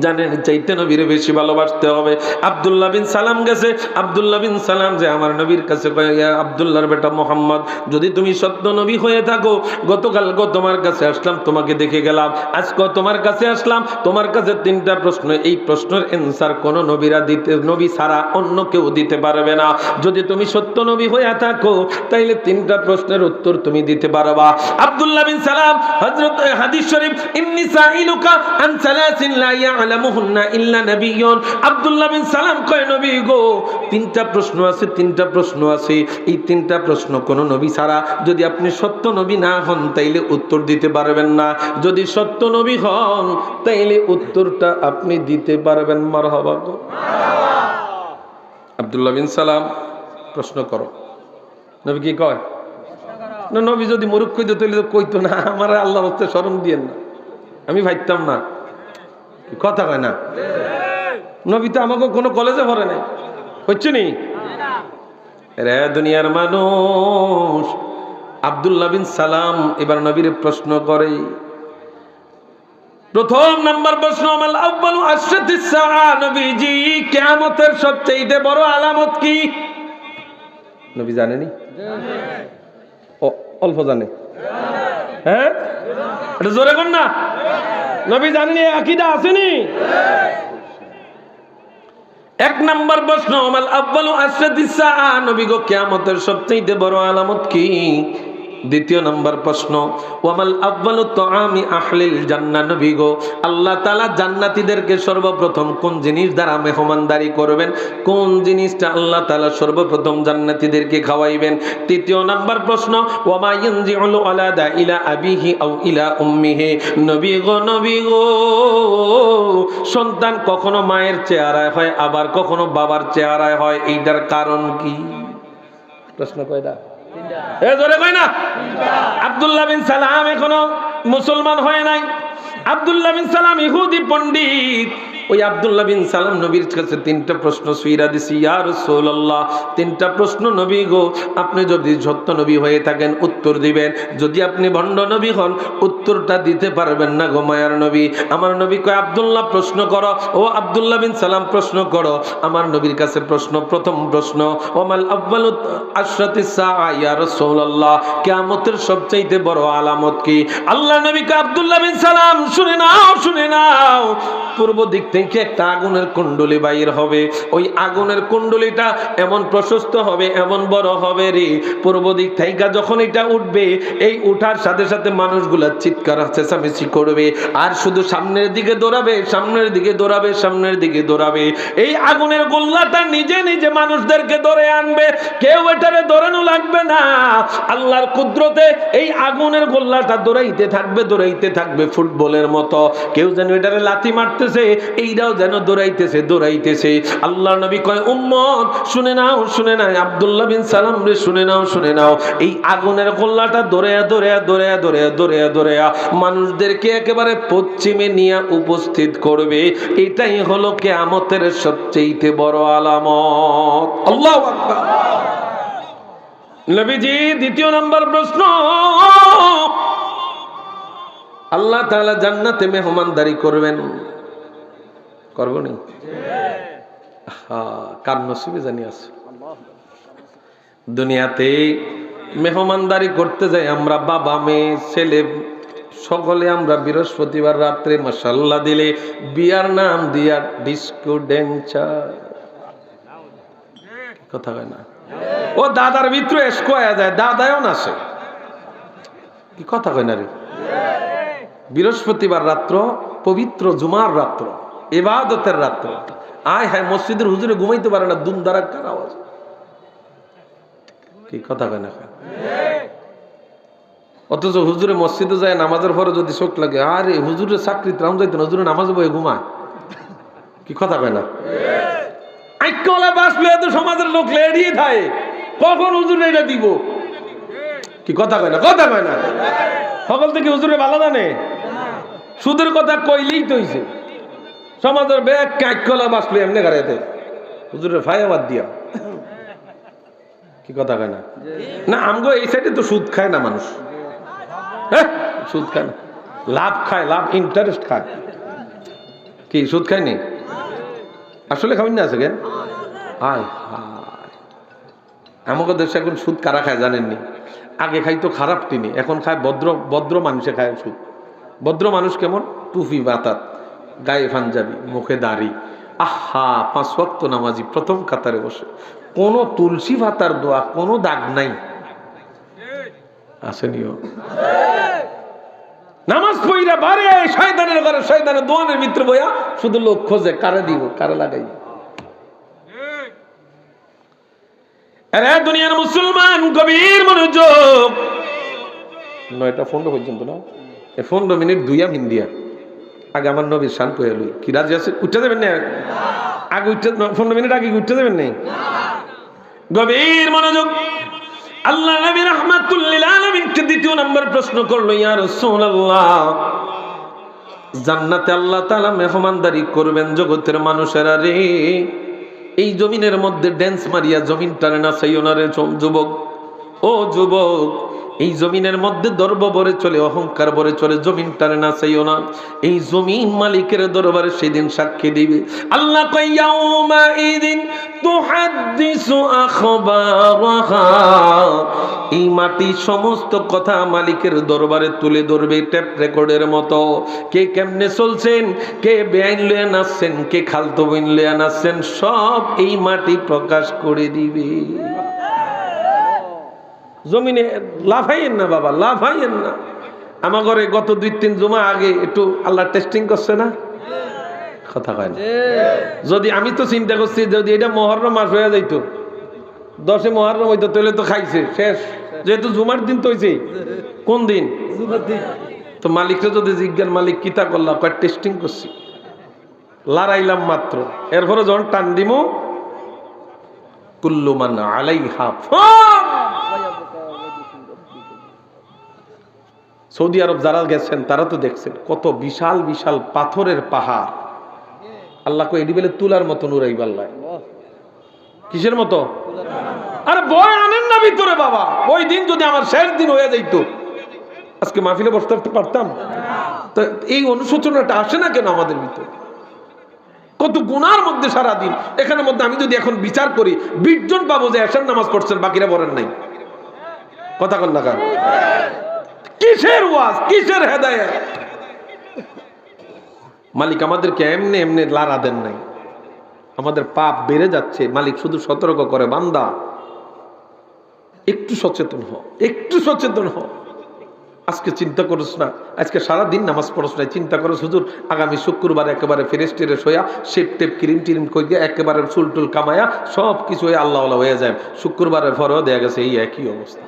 জানেন চাইতে নবীরে বেশি ভালোবাসতে হবে। আব্দুল্লাহ বিন সালাম গেছে। আব্দুল্লাহ বিন সালাম যে আমার নবীর কাছে কয়, ইয়া আব্দুল্লাহর বেটা মুহাম্মদ, যদি তুমি সত্য নবী হয়ে থাকো, গতকালকে তোমার কাছে আসলাম, তোমাকে দেখে গেলাম, আজকে তোমার কাছে আসলাম, তোমার কাছে তিনটা প্রশ্ন। এই প্রশ্নের অ্যানসার কোন নবী ছাড়া অন্য কেউ দিতে পারবে না। যদি তুমি সত্য নবী হয়ে থাকো তাইলে তিনটা প্রশ্নের উত্তর তুমি দিতে পারবা। আব্দুল্লাহ বিন সালাম হযরত হাদিস শরীফ, ইন্নী সাইলুকা আন সালাসিন লা ইয়ালামুহুন্না ইল্লা নাবিয়্যুন। আব্দুল্লাহ বিন সালাম কয়, নবী গো, তিনটা প্রশ্ন আছে। এই তিনটা প্রশ্ন কোন নবী ছাড়া যদি আপনি সত্য নবী না হন তাইলে উত্তর দিতে পারবেন না। যদি সত্য নবী হন তাইলে উত্তরটা আপনি দিতে পারবেন। মারহাবা গো। আব্দুল্লাহ বিন সালাম প্রশ্ন করো। নবী কি কয়? না, নবী যদি মুরুখ কইতো তাইলে তো কইতো না, আমার আল্লাহর হস্তে শরম দিয়েন না, আমি ভাবতাম না। কথা কয় না। নবী তো আমাকে কোনো কলেজে পড়ে নাই, হচ্ছে নি রে দুনিয়ার মানুষ। আব্দুল্লাহ বিন সালাম এবার নবীর প্রশ্ন করে। প্রথম নাম্বার প্রশ্ন, আমাল আউয়ালু আশরাতিস সাআ, নবীজি কিয়ামতের সবচেয়ে বড় আলামত কি? নবী জানেনি? অল্প জানে। হ্যাঁ, এটা জোরে কোন না। নবী জানেনি, আকীদা আসেনি। এক নাম্বার প্রশ্ন, আমাল আউয়ালু আশরাতিস সাআ, নবী গো কিয়ামতের সবচেয়ে বড় আলামত কি? দ্বিতীয় নাম্বার প্রশ্ন, ওয়ামাল আউয়ালু তুআমি আহলিল জান্নাহ, নবী গো আল্লাহ তাআলা জান্নাতীদেরকে সর্বপ্রথম কোন জিনিস দ্বারা মেহমানদারি করবেন? কোন জিনিসটা আল্লাহ তাআলা সর্বপ্রথম জান্নাতীদেরকে খাওয়াইবেন? তৃতীয় নাম্বার প্রশ্ন, ওয়ামা ইয়ানজিউল ওয়ালাদা ইলা আবিহি আও ইলা উম্মিহি, নবী গো সন্তান কখনো মায়ের চেহারায় হয় আবার কখনো বাবার চেহারায় হয়, এইটার কারণ কি? প্রশ্ন কয়টা? আব্দুল্লাহ বিন সালাম এখনো মুসলমান হয় নাই। আব্দুল্লাহ বিন সালাম ইহুদি পণ্ডিত। ওই আব্দুল্লাহ বিন সালাম নবীর কাছে তিনটা প্রশ্ন সুইরা দিছি, ইয়া রাসূলুল্লাহ তিনটা প্রশ্ন নবী গো, আপনি যদি সত্য নবী হয়ে থাকেন উত্তর দিবেন, যদি আপনি ভণ্ড নবী হন উত্তরটা দিতে পারবেন না গো মায়ার নবী। আমার নবী কয় আব্দুল্লাহ প্রশ্ন করো, ও আব্দুল্লাহ বিন সালাম প্রশ্ন করো। আমার নবীর কাছে প্রশ্ন, প্রথম প্রশ্ন, ওমাল আউয়ালু আশরাতিস সাআ ইয়া রাসূলুল্লাহ, কিয়ামতের সবচেয়ে বড় আলামত কি? আল্লাহ নবী কয় আব্দুল্লাহ বিন সালাম শুনে নাও, শুনে নাও, পূর্ব দিক থেকে একটা আগুনের কুণ্ডলী বাইর হবে, ওই আগুনের কুণ্ডলীটা এমন প্রশস্ত হবে, এমন বড় হবে রে, পূর্ব দিক থেকে যখন এটা উঠবে, এই উঠার সাথে সাথে মানুষগুলা চিৎকার চেঁচামেচি করবে, আর শুধু সামনের দিকে দৌড়াবে, সামনের দিকে দৌড়াবে, সামনের দিকে দৌড়াবে। এই আগুনের গোল্লাটা নিজে নিজে মানুষদেরকে ধরে আনবে, কেউ এটারে দৌড়ানো লাগবে না। আল্লাহর কুদরতে এই আগুনের গোল্লাটা দৌড়াইতে থাকবে, দৌড়াইতে থাকবে ফুটবলের মতো, কেউ যেন এটারে লাথি মারতেছে, এইটাও যেন দৌড়াইতেছে, দৌড়াইতেছে। আল্লাহ নবী কয় উম্মত শুনে নাও, শুনে নাও, আব্দুল্লাহ বিন সালাম রে শুনে নাও, শুনে নাও, এই আগুনের গোল্লাটা দৌড়ায়া দৌড়ায়া দৌড়ায়া দৌড়ায়া দৌড়ায়া দৌড়ায়া মানুষদেরকে একেবারে পশ্চিমে নিয়ে উপস্থিত করবে। এটাই হলো কিয়ামতের সবচেয়ে বড় আলামত। আল্লাহু আকবার। নবীজি দ্বিতীয় নাম্বার প্রশ্ন, আল্লাহ তাআলা জান্নাতে মেহমানদারি করবেন, করবো নি? কার নসিবে জানি আছে। দুনিয়াতে মেহমানদারি করতে যাই আমরা, বাবা মেয়ে ছেলে সকলে আমরা বৃহস্পতিবার রাত্রে মাশাআল্লাহ দিলে বিয়ার নাম দিয়া ডিস্কো ড্যান্সার, কথা কয় না, ও দাদার ভিতরে এসকোয়া যায়, দাদায়ও নাচে, কি কথা কয় না রে। বৃহস্পতিবার রাত্র, পবিত্র জুমার রাত্র, ইবাদতের রাত্র, আয় হায় মসজিদের হুজুরে ঘুমাইতে পারে না, দুম দারাক্কার আওয়াজ, কি কথা কয় না। অথচ হুজুরে মসজিদে যায় নামাজের পরে যদি চোখ লাগে, আরে হুজুরের চাকরিতে রাম যাইতেন, হুজুরে নামাজে বয়ে ঘুমায়, কি কথা কয় না। আইকলা বাসলে তো সমাজের লোক লেড়িয়ে থাকে, কখন হুজুরে এটা দিব, কি কথা কয় না, কথা কয় না। সকল থেকে হুজুরে ভালো জানে, সুদের কথা কইলেই তো হইছে, সমাজের ব্যাগ কাইকলা বাসলে এমনি গাড়িতে হুজুরের ফায়াবাদ দিয়া, কি কথা কয় না। না আমগো এই সাইডে তো সুদ খায় না মানুষ, হ্যাঁ সুদ খায় না, লাভ খায়, লাভ ইন্টারেস্ট খায়, কি সুদ খায় নি? আসলে খাবেন না আছে কেন? হায় হায়, আমাকে দেশে এখন সুদ কারা খায় জানেননি? আগে খাইতো খারাপ তিনি, এখন খায় ভদ্র মানুষে খায় সুদ। ভদ্র মানুষ কেমন? টুপি বাতাত, গায়ে পাঞ্জাবি, মুখে দাড়ি, আহা 5 ওয়াক্ত নামাজি, প্রথম কাতারে বসে, কোনো তুলসী পাতার দোয়া, কোনো দাগ নাই, আসেনিও নামাজ পড়িরা বারে শয়তানের ঘরে, শয়তানের দোয়ানের ভিতরে বইয়া শুধু লোক খোঁজে কারে দিব, কারে লাগাই। আরে দুনিয়ার মুসলমান গভীর মনোযোগ, 9টা 15 পর্যন্ত না, 15 মিনিট দুইয়া হিন্দিয়া, আগে আমার নবীর শান কইয়া লই, কি রাজি আছে? উঠতে দেবেন না আগে, উঠতে 15 মিনিট আগে উঠতে দেবেন না। গভীর মনোযোগ। আল্লাহ নবী রাহমাতুল লিল আলামিনকে দ্বিতীয় নাম্বার প্রশ্ন করলো, ইয়া রাসূলুল্লাহ জান্নাতে আল্লাহ তাআলা মেহমানদারি করবেন জগতের মানুষেরা রে, এই জমিনের মধ্যে ড্যান্স মারিয়া জমিন টানে না চাইও না রে যুবক, ও যুবক, এই জমিনের মধ্যে দর্ব ভরে চলে, অহংকার ভরে চলে, জমিন টানে না চাইও না, এই জমিন মালিকের দরবারে সেদিন সাক্ষী দিবে। আল্লাহ কয় ইয়াউমা ইদিন তুহাদ্দিসু আখবারাহা, এই মাটি সমস্ত কথা মালিকের দরবারে তুলে ধরবে টেপ রেকর্ডের মতো, কে কেমনে চলছেন, কে বেআইন লইয়া নাচছেন, কে খালতো বইন লইয়া নাচছেন, সব এই মাটি প্রকাশ করে দিবে। জমিনে লাফাইয়েন না বাবা, লাফাইয়েন না। আমার ঘরে গত 2-3 জুমা আগে একটু আল্লাহ টেস্টিং করছে না, কথা কয় না। যদি আমি তো চিন্তা করছি যদি এটা মুহররম মাস হয়ে যাইত, 10 মুহররম হইতো, তাহলে তো খাইছে শেষ, যেহেতু জুমার দিন তো হইছে। কোন দিন? জুমার দিন। তো মালিকরা যদি জিজ্ঞান মালিক কিতা করলাম, কয় টেস্টিং করছি, লড়াইলাম মাত্র, এরপরে যখন টান দিমু কুল্লু মান আলাইহা ফান। সৌদি আরব যারা গেছেন তারা তো দেখছেন কত বিশাল বিশাল পাথরের পাহাড়, আল্লাহ কো এডি বেলে তুলার মতো নুরাইব আল্লাহ। কিসের মতো? আরে ভয় আনেন না ভিতরে বাবা। ওই দিন যদি আমার শেষ দিন হয়ে যাইত, আজকে মাহফিলে বসতে পারতাম? তো এই অনুশোচনাটা আসে না কেন আমাদের ভিতরে? কত গুনার মধ্যে সারাদিন। এখানের মধ্যে আমি যদি এখন বিচার করি 20 জন পাবো যে এশার নামাজ পড়ছেন, বাকিরা পড়েন নাই। কথা কন না কেন? কিসের ওয়াজ, কিসের হেদায়েত? মালিক আমাদেরকে এমনি এমনি লারা দেন নাই। আমাদের পাপ বেড়ে যাচ্ছে, মালিক শুধু সতর্ক করে, বান্দা একটু সচেতন হ, একটু সচেতন হ। আজকে চিন্তা করিস না, আজকে সারাদিন নামাজ পড়স না, চিন্তা করস হুজুর আগামী শুক্রবার একেবারে ফ্রেশ ট্রেশ হইয়া শেপ টেপ ক্রিম টিরিম করিয়া একেবারে চুল টুল কামায়া সব কিছু হয়ে আল্লাহ হয়ে যায়। শুক্রবারের পরেও দেখা গেছে এই একই অবস্থা।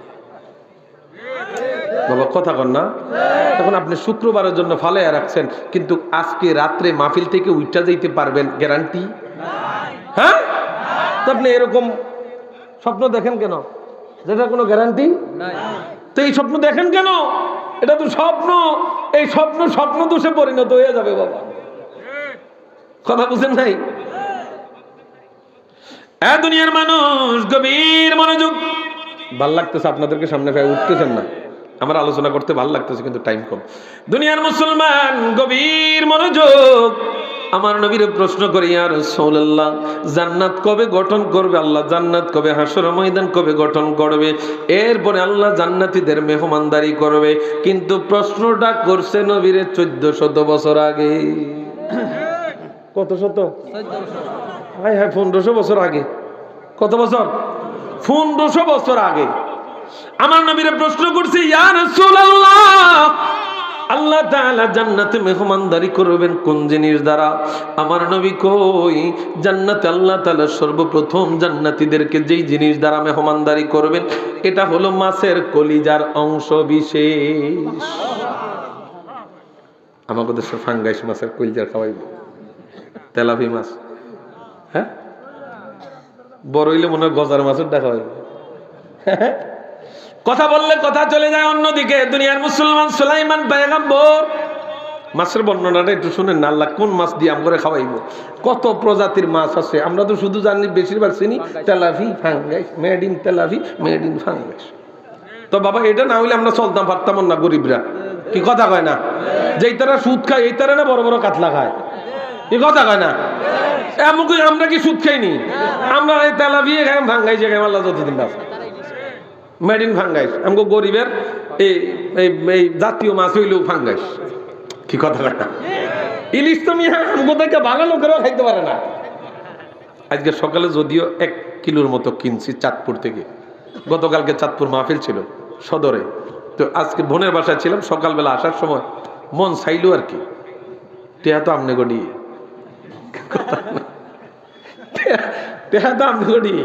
বাবা কথা কন না? এখন আপনি শুক্রবারের জন্য ফালাইয়া রাখছেন, কিন্তু আজকে রাত্রে মাহফিল থেকে উইঠা যাইতে পারবেন গ্যারান্টি? হ্যাঁ, তো আপনি এরকম স্বপ্ন দেখেন কেন যেটা কোনো গ্যারান্টি নাই? তো এই স্বপ্ন দেখেন কেন? এটা তো স্বপ্ন। এই স্বপ্ন স্বপ্ন দোষে পরিণত হয়ে যাবে বাবা। কথা বুঝেন নাই? দুনিয়ার মানুষ গভীর মনোযোগ। ভাল লাগতেছে আপনাদেরকে সামনে পেয়ে উঠতেছেন না, আমার আলোচনা করতে ভালো লাগতেছে কিন্তু টাইম কম। দুনিয়ার মুসলমান গভীর মনোযোগ। আমার নবীর প্রশ্ন করি, ইয়া রাসূলুল্লাহ জান্নাত কবে গঠন করবে আল্লাহ? জান্নাত কবে, হাসর ময়দান কবে গঠন করবে? এরপরে আল্লাহ জান্নাতীদের মেহমানদারি করবে। কিন্তু প্রশ্নটা করছে নবীর 1400 বছর আগে। কত শত? হায় হায়, 1500 বছর আগে। কত বছর? 1500 বছর আগে আমার নবীরে প্রশ্ন করছে, ইয়া রাসূলুল্লাহ আল্লাহ তাআলা জান্নাতে মেহমানদারি করবেন কোন জিনিস দ্বারা? আমার নবী কই, জান্নাতে আল্লাহ তাআলা সর্বপ্রথম জান্নাতীদেরকে যেই জিনিস দ্বারা মেহমানদারি করবেন এটা হলো মাছের কলিজার অংশ বিশেষ। আমাদের দেশে ফাঙ্গাইশ মাছের কলিজা খাওয়াইব, তেলাপি মাছ, হ্যাঁ বড় হইলে মনে হয় গজার মাছের দেখা হয়। কথা বললে কথা চলে যায় অন্যদিকে। দুনিয়ার মুসলমান সুলাইমান পয়গম্বর, মাছের বর্ণনাটা একটু শুনেন না। আল্লাহ কোন মাছ দিয়ে আমরা খাওয়াইব? কত প্রজাতির মাছ আছে, আমরা তো শুধু জানি, বেশিরভাগ চিনি তেলাপি, ফাঙ্গাইশ, মেড ইন তেলাপি, মেড ইন ফাঙ্গাইশ। তো বাবা এটা না হইলে আমরা চলতাম পারতাম না গরিবরা। কি কথা কয় না? যেই তারা সুদ খায় এই তারা না বড় বড় কাতলা খায়। কি কথা কয় না? আমরা কি সুদ খাইনি? আমরা এই তেলাপি খাই, ফাঙ্গাইশ খাই, আল্লাহ যতদিন বাঁচে। মেড ইন ফাঙ্গাইশ। আমাকে গরিবের এই জাতীয় মাছ হইল ফাঙ্গাইশ। কি কথা কয় না? ইলিশ তো মিয়া আমাকে দেখে ভালো লোকেরাও খাইতে পারে না। আজকে সকালে যদিও 1 কিলোর মতো কিনছি চাঁদপুর থেকে। গতকালকে চাঁদপুর মাহফিল ছিল সদরে, তো আজকে বোনের বাসায় ছিলাম। সকালবেলা আসার সময় মন চাইলো আর কি, টেহা তো আমনে গড়ি, টেহা তো আমনে গড়ি।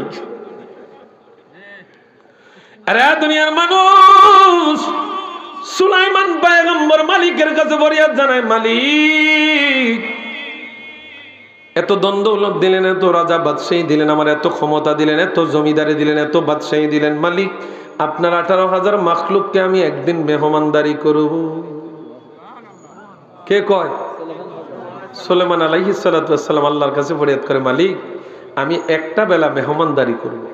আরে দুনিয়ার মানুষ, সুলাইমান পয়গম্বর মালিকের কাছে ফরিয়াদ জানায়, মালিক এত দ্বন্দ্ব দিলেন, এত রাজা বাদশাহী দিলেন, আমার এত ক্ষমতা দিলেন, এত জমিদারি দিলেন, এত বাদশাহী দিলেন, মালিক আপনার 18,000 মাখলুককে আমি একদিন মেহমানদারি করব। কে কয়? সুলাইমান আলাইহিস সালাতু ওয়াস সালাম আল্লাহর কাছে ফরিয়াদ করে, মালিক আমি একটা বেলা মেহমানদারি করব।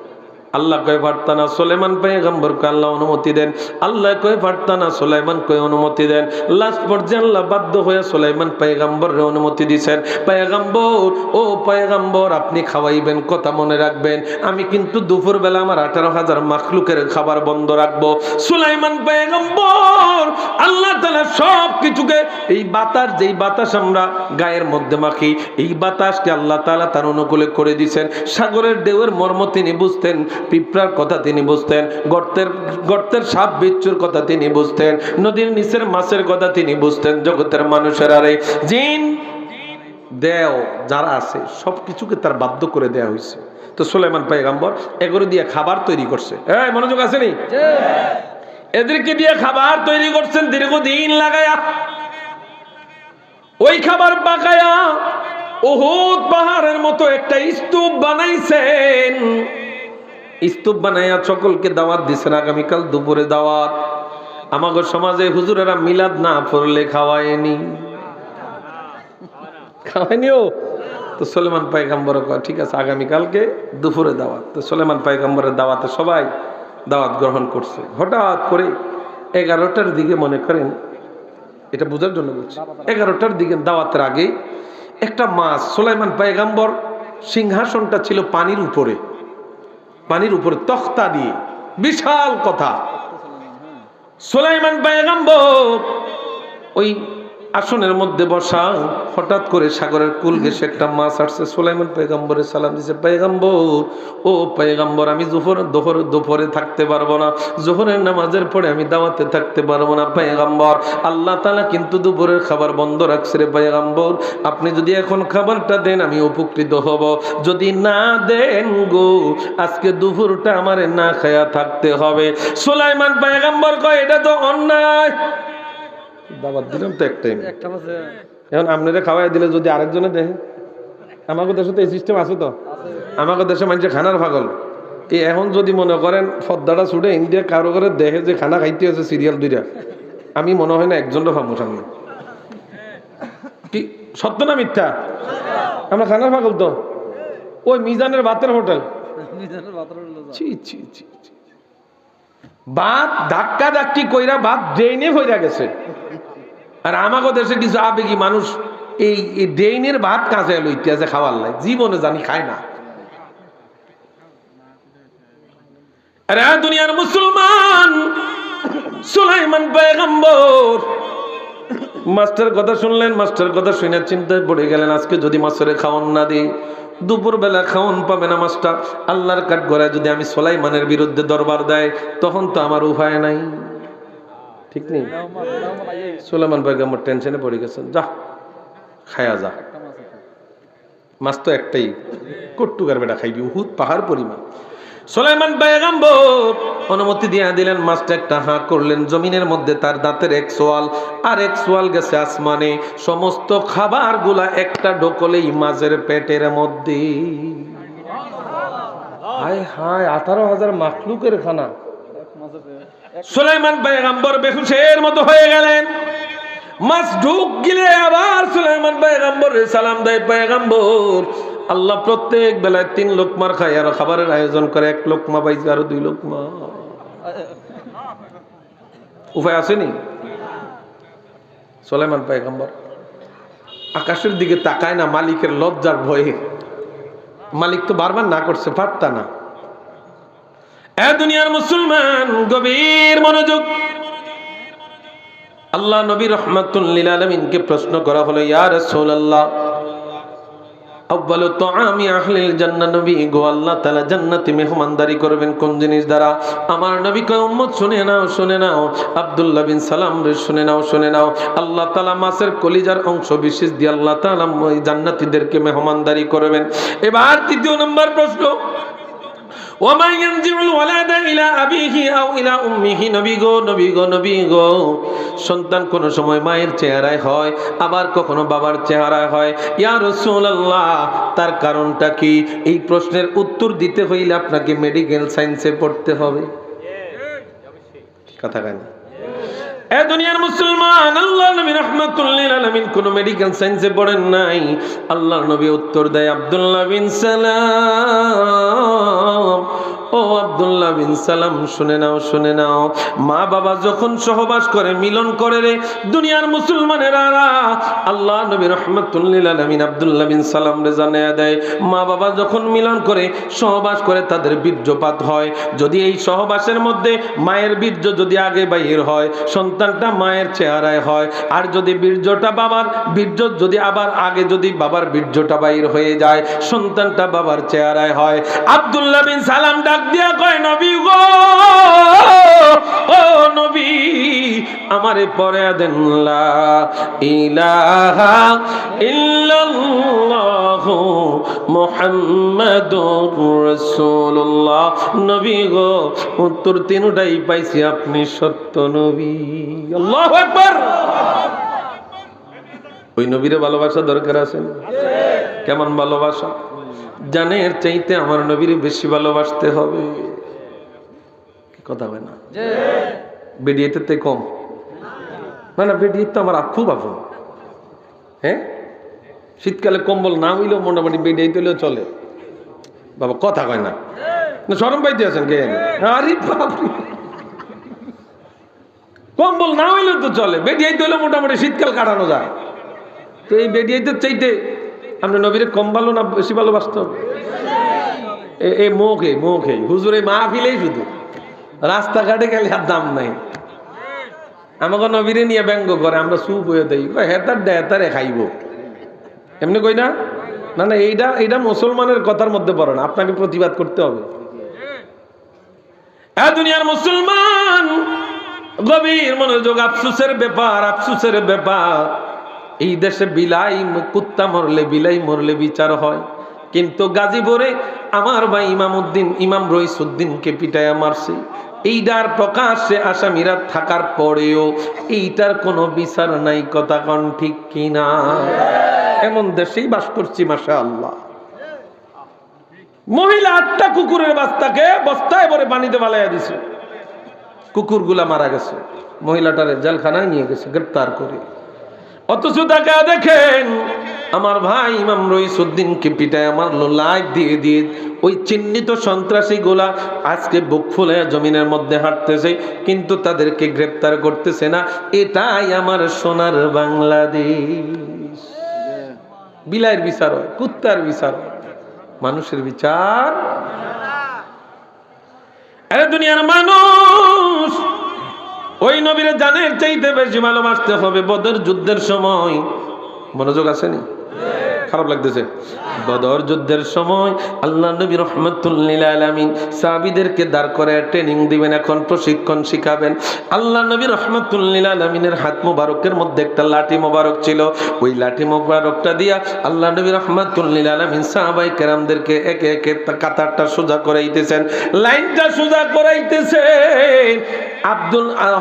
আল্লাহ কয় পারতানা, সুলাইমান পয়গম্বরকে আল্লাহ অনুমতি দেন। আল্লাহ কয় পারতানা, সুলাইমান কয় অনুমতি দেন। লাস্ট পর্যায়ে আল্লাহ বাধ্য হয়ে সুলাইমান পয়গম্বরের অনুমতি দিয়েছেন। পয়গম্বর, ও পয়গম্বর আপনি খাওয়াইবেন, কথা মনে রাখবেন আমি কিন্তু দুপুর বেলা আমার 18,000 মাখলুকের খাবার বন্ধ রাখবো। সুলাইমান পয়গম্বর আল্লাহ তাআলা সব কিছুকে, এই বাতাস, যেই বাতাস আমরা গায়ের মধ্যে মাখি, এই বাতাসকে আল্লাহ তাআলা তার অনুকূলে করে দিয়েছেন। সাগরের ঢেউয়ের মর্ম তিনি বুঝতেন, পিঁপড়ার কথা তিনি বুঝতেন, গর্তের সাপ বিচ্ছুর কথা তিনি বুঝতেন, নদীর নিচের মাছের কথা তিনি বুঝতেন। জগতের মানুষের আরে জিন দেও যারা আছে সবকিছুকে তার বাধ্য করে দেয়া হয়েছে। তো সুলাইমান পয়গম্বর এগুলো দিয়ে খাবার তৈরি করছে। এই মনোযোগ আছে নি? এদেরকে দিয়ে খাবার তৈরি করছেন দীর্ঘদিন লাগায়া। ওই খাবার পাকায়া উহুদ পাহাড়ের মতো একটা স্তূপ বানাইছেন। স্তূপ বানাইয়া সকলকে দাওয়াত দিচ্ছেন, আগামীকাল দুপুরে দাওয়াত। আমাদের সমাজে হুজুরেরা মিলাদ না পড়লে খাওয়ায়নি, খাওয়ায়নিও তো সুলাইমান পয়গম্বর কয় ঠিক আছে আগামীকালকে দুপুরে দাওয়াত। তো সুলাইমান পয়গম্বরের দাওয়াতে সবাই দাওয়াত গ্রহণ করছে। হঠাৎ করে 11টার দিকে, মনে করেন এটা বোঝার জন্য বলছি, 11টার দিকে দাওয়াতের আগে একটা মাছ, সুলাইমান পয়গম্বর সিংহাসনটা ছিল পানির উপরে তখ্তা দিয়ে, বিশাল কথা। সুলাইমান পয়গম্বর ওই আসনের মধ্যে বসা, হঠাৎ করে সাগরের কুল ঘেঁষে একটা মাছ আসছে। সুলাইমান পয়গম্বরের সালাম দিছে, পয়গম্বর, ও পয়গম্বর, আমি দুপুরে থাকতে পারবো না, জোহরের নামাজের পরে আমি দাওয়াতে থাকতে পারবো না পয়গম্বর। আল্লাহ তাআলা কিন্তু দুপুরের খাবার বন্ধ রাখছে রে পয়গম্বর, আপনি যদি এখন খাবারটা দেন আমি উপকৃত হব, যদি না দেন গো আজকে দুপুরটা আমারে না খায়া থাকতে হবে। সুলাইমান পয়গম্বর কয় এটা তো অন্যায়, দাওয়াত দিলাম তো একটাই, এখন আপনারা খাওয়াই দিলে যদি আরেকজনে দেখে, আমাদের দেশে তো এই সিস্টেম আছে, তো আমাদের দেশে মানুষের খানার পাগল। এই এখন যদি মনে করেন পর্দাটা ছুটে ইন্ডিয়া কারো করে দেখে যে খানা খাইতে আছে সিরিয়াল 2টা, আমি মনে হয় না একজনটা পাবো সামনে। কি সত্য না মিথ্যা? আমরা খানার পাগল তো। ওই মিজানের ভাতের হোটেল, ভাত ধাক্কা ধাক্কি কইরা ভাত ড্রেনে হইয়া গেছে। আর আমাকে দেশে কিছু আবেগী মানুষ এই ড্রেনের ভাত কাঁচা লইতে আছে খাওয়ার লাই, জীবনে জানি খায় না। আরে দুনিয়ার মুসলমান, সুলাইমান পয়গম্বর মাস্টার কথা শুনলেন, মাস্টার কথা শুনে চিন্তায় পড়ে গেলেন, আজকে যদি মাস্টারে খাওয়ান না দিই, দুপুর বেলা খাওয়ান পাবে না মাস্টার। আল্লাহর কাঠ গড়ায় যদি আমি সুলাইমানের বিরুদ্ধে দরবার দেয়, তখন তো আমার উপায় নাই, ঠিক নেই? সুলাইমান পয়গম্বর টেনশনে পড়ে গেছেন, যা খায়া যা, মাছ তো একটাই, কট্টুকার বেটা খাইবি, উহুদ পাহাড় পরিমাণ। সুলাইমান পয়গম্বর অনুমতি দিয়ে দিলেন, মাছটা একটা হাঁ করলেন, জমিনের মধ্যে তার দাঁতের এক সোয়াল আর এক সোয়াল গেছে আসমানে, সমস্ত খাবারগুলা একটা ঢোকলেই মাছের পেটের মধ্যে। হায় হায়, 18,000 মাখলুকের খানা। সুলাইমান পয়গম্বর বেহুশের মতো হয়ে গেলেন। মাছ ঢুক গিলে আবার সুলাইমান পয়গম্বরের সালাম দেয় পয়গম্বর। আল্লাহ প্রত্যেক বেলায় 3 লোকমার খায়, আর খাবারের আয়োজন করে, 1 লোকমা পাইছে, আরো 2 লোকমা। উপায় আসেনি? সুলাইমান পয়গম্বর আকাশের দিকে তাকায় না, মালিকের লজ্জার ভয়ে। মালিক তো বারবার না করছে, পারতা না। এ দুনিয়ার মুসলমান, গভীর মনোযোগ। আল্লাহ নবী রাহমাতুল লিল আলামিনকে প্রশ্ন করা হলো, ইয়া রাসূলুল্লাহ, আউয়ালু তুআমি আহলিল জান্নাহ, নবী গো আল্লাহ তাআলা জান্নাতে মেহমানদারি করবেন কোন জিনিস দ্বারা? আমার নবী কয়, উম্মত শুনে নাও, শুনে নাও, আব্দুল্লাহ বিন সালাম রে শুনে নাও, শুনে নাও। আল্লাহ তাআলা মাছের কলিজার অংশ বিশেষ দিয়ে আল্লাহ তাআলা জান্নাতীদেরকে মেহমানদারি করবেন। এবার 3 নম্বর প্রশ্ন, ওমা ইয়ানজিউল ওয়ালাদা ইলা আবিহি আও ইলা উম্মিহি, নবী গো, নবী গো, নবী গো, সন্তান কোন সময় মায়ের চেহারায় হয়, আবার কখনো বাবার চেহারায় হয়। ইয়া রাসূলুল্লাহ, তার কারণটা কি? এই প্রশ্নের উত্তর দিতে হইলে আপনাকে মেডিকেল সায়েন্সে পড়তে হবে। কথা কেন? এ দুনিয়ার মুসলমান, আল্লাহ নবী রাহমাতুল লিল আলামিন কোন মেডিকেল সায়েন্সে পড়েন নাই। আল্লাহ নবী উত্তর দেয়, আব্দুল্লাহ বিন সালাম, ও আব্দুল্লাহ বিন সালাম, শুনে নাও, শুনে নাও। মা বাবা যখন সহবাস করে, মিলন করে রে দুনিয়ার মুসলমানেরা, আল্লাহ নবী রাহমাতুল লিল আলামিন আব্দুল্লাহ বিন সালাম রে জানিয়ে দেয়, মা বাবা যখন মিলন করে, সহবাস করে, তাদের বীর্যপাত হয়। যদি এই সহবাসের মধ্যে মায়ের বীর্য যদি আগে বাইর হয়, সন্তানটা মায়ের চেহারায় হয়। আর যদি বীর্যটা বাবার বীর্য যদি আবার আগে যদি বাবার বীর্যটা বাইর হয়ে যায়, সন্তানটা বাবার চেহারায় হয়। আব্দুল্লাহ বিন সালাম ডাক দিয়া কয়, নবী গো, ও নবী, আমারে পড়ে দেন লা ইলাহা ইল্লাল্লাহু মুহাম্মাদুর রাসূলুল্লাহ। নবী গো, উত্তর 3টাই পাইছি, আপনি সত্য নবী। আল্লাহু আকবার। ওই নবীরে ভালোবাসা দরকার আছে? কেমন ভালোবাসা? জানের চাইতে আমার নবীরে বেশি ভালোবাসতে হবে। কথা হয় না? বেডিয়েতে তে কম না, না, বেডিয়ে তো আমার খুব আপন। হ্যাঁ, শীতকালে কম্বল না হইলেও মোটামুটি বেডে তুলেও চলে। বাবা কথা কয় না, শরম পাইতে আছেন কে? আরে বাপরে, কম্বল না হইলেও তো চলে, বেডিয়াই তো মোটামুটি শীতকাল কাটানো যায়। তো এই বেডিয়াই তো চাইতে আপনি নবীরে কম ভালো না বেশি ভালোবাসত? এই মুখে হুজুরে মাহফিলেই শুধু, রাস্তাঘাটে গেলে আর দাম নাই। আমাকে নবীরে নিয়ে ব্যঙ্গ করে, আমরা চুপ হয়ে দেই, হেতার ডেতারে খাইব, এমনি কই না? না না, এইটা মুসলমানের কথার মধ্যে পড়ে না, আপনাকে প্রতিবাদ করতে হবে। দুনিয়ার মুসলমান গভীর মনোযোগ, আফসোসের ব্যাপার। এই দেশে বিলাই কুত্তা মরলে বিলাই মরলে বিচার হয়, কিন্তু গাজীপুরে আমার ভাই ইমাম রইসউদ্দিনকে পিটায়া মারছে। এইটার প্রকাশ্যে আসামিরা থাকার পরেও এইটার কোনো বিচার নাই। কথা কন ঠিক কিনা? এমন দেশেই বাস করছি মাশাআল্লাহ। মহিলা 8টা কুকুরের বস্তায় ভরে পানিতে ফালাইয়া দিছে, কুকুরগুলা মারা গেছে, মহিলাটারে জেলখানায় নিয়ে গেছে গ্রেফতার করে। অথচ তাকে দেখেন আমার ভাই ইমাম রইসউদ্দিনকে পিটায় মারলো, লাইট দিয়ে ওই চিহ্নিত সন্ত্রাসী গুলা আজকে বুক ফুলে জমিনের মধ্যে হাঁটতেছে, কিন্তু তাদেরকে গ্রেফতার করতেছে না। এটাই আমার সোনার বাংলাদেশ। বিলাইয়ের বিচার হয়, কুত্তার বিচার হয়, মানুষের বিচার। আরে দুনিয়ার মানুষ ওই নবীর জানের চাইতে বেশি ভালোবাসতে হবে। বদর যুদ্ধের সময় মনোযোগ আসেনি? খারাপ লাগতেছে? বদর যুদ্ধের সময় আল্লাহ নবী রাহমাতুল লিল আলামিন সাহাবীদেরকে দাঁড় করে ট্রেনিং দিবেন, এখন প্রশিক্ষণ শিখাবেন। আল্লাহ নবী রাহমাতুল লিল আলামিনের হাত মোবারকের মধ্যে একটা লাঠি মোবারক ছিল। ওই লাঠি মোবারকটা দিয়া আল্লাহ নবী রাহমাতুল লিল আলামিন সাহাবায়ে কেরামদেরকে একে একে কাতারটা সোজা করাইতেছেন, লাইনটা সোজা করাইতেছেন।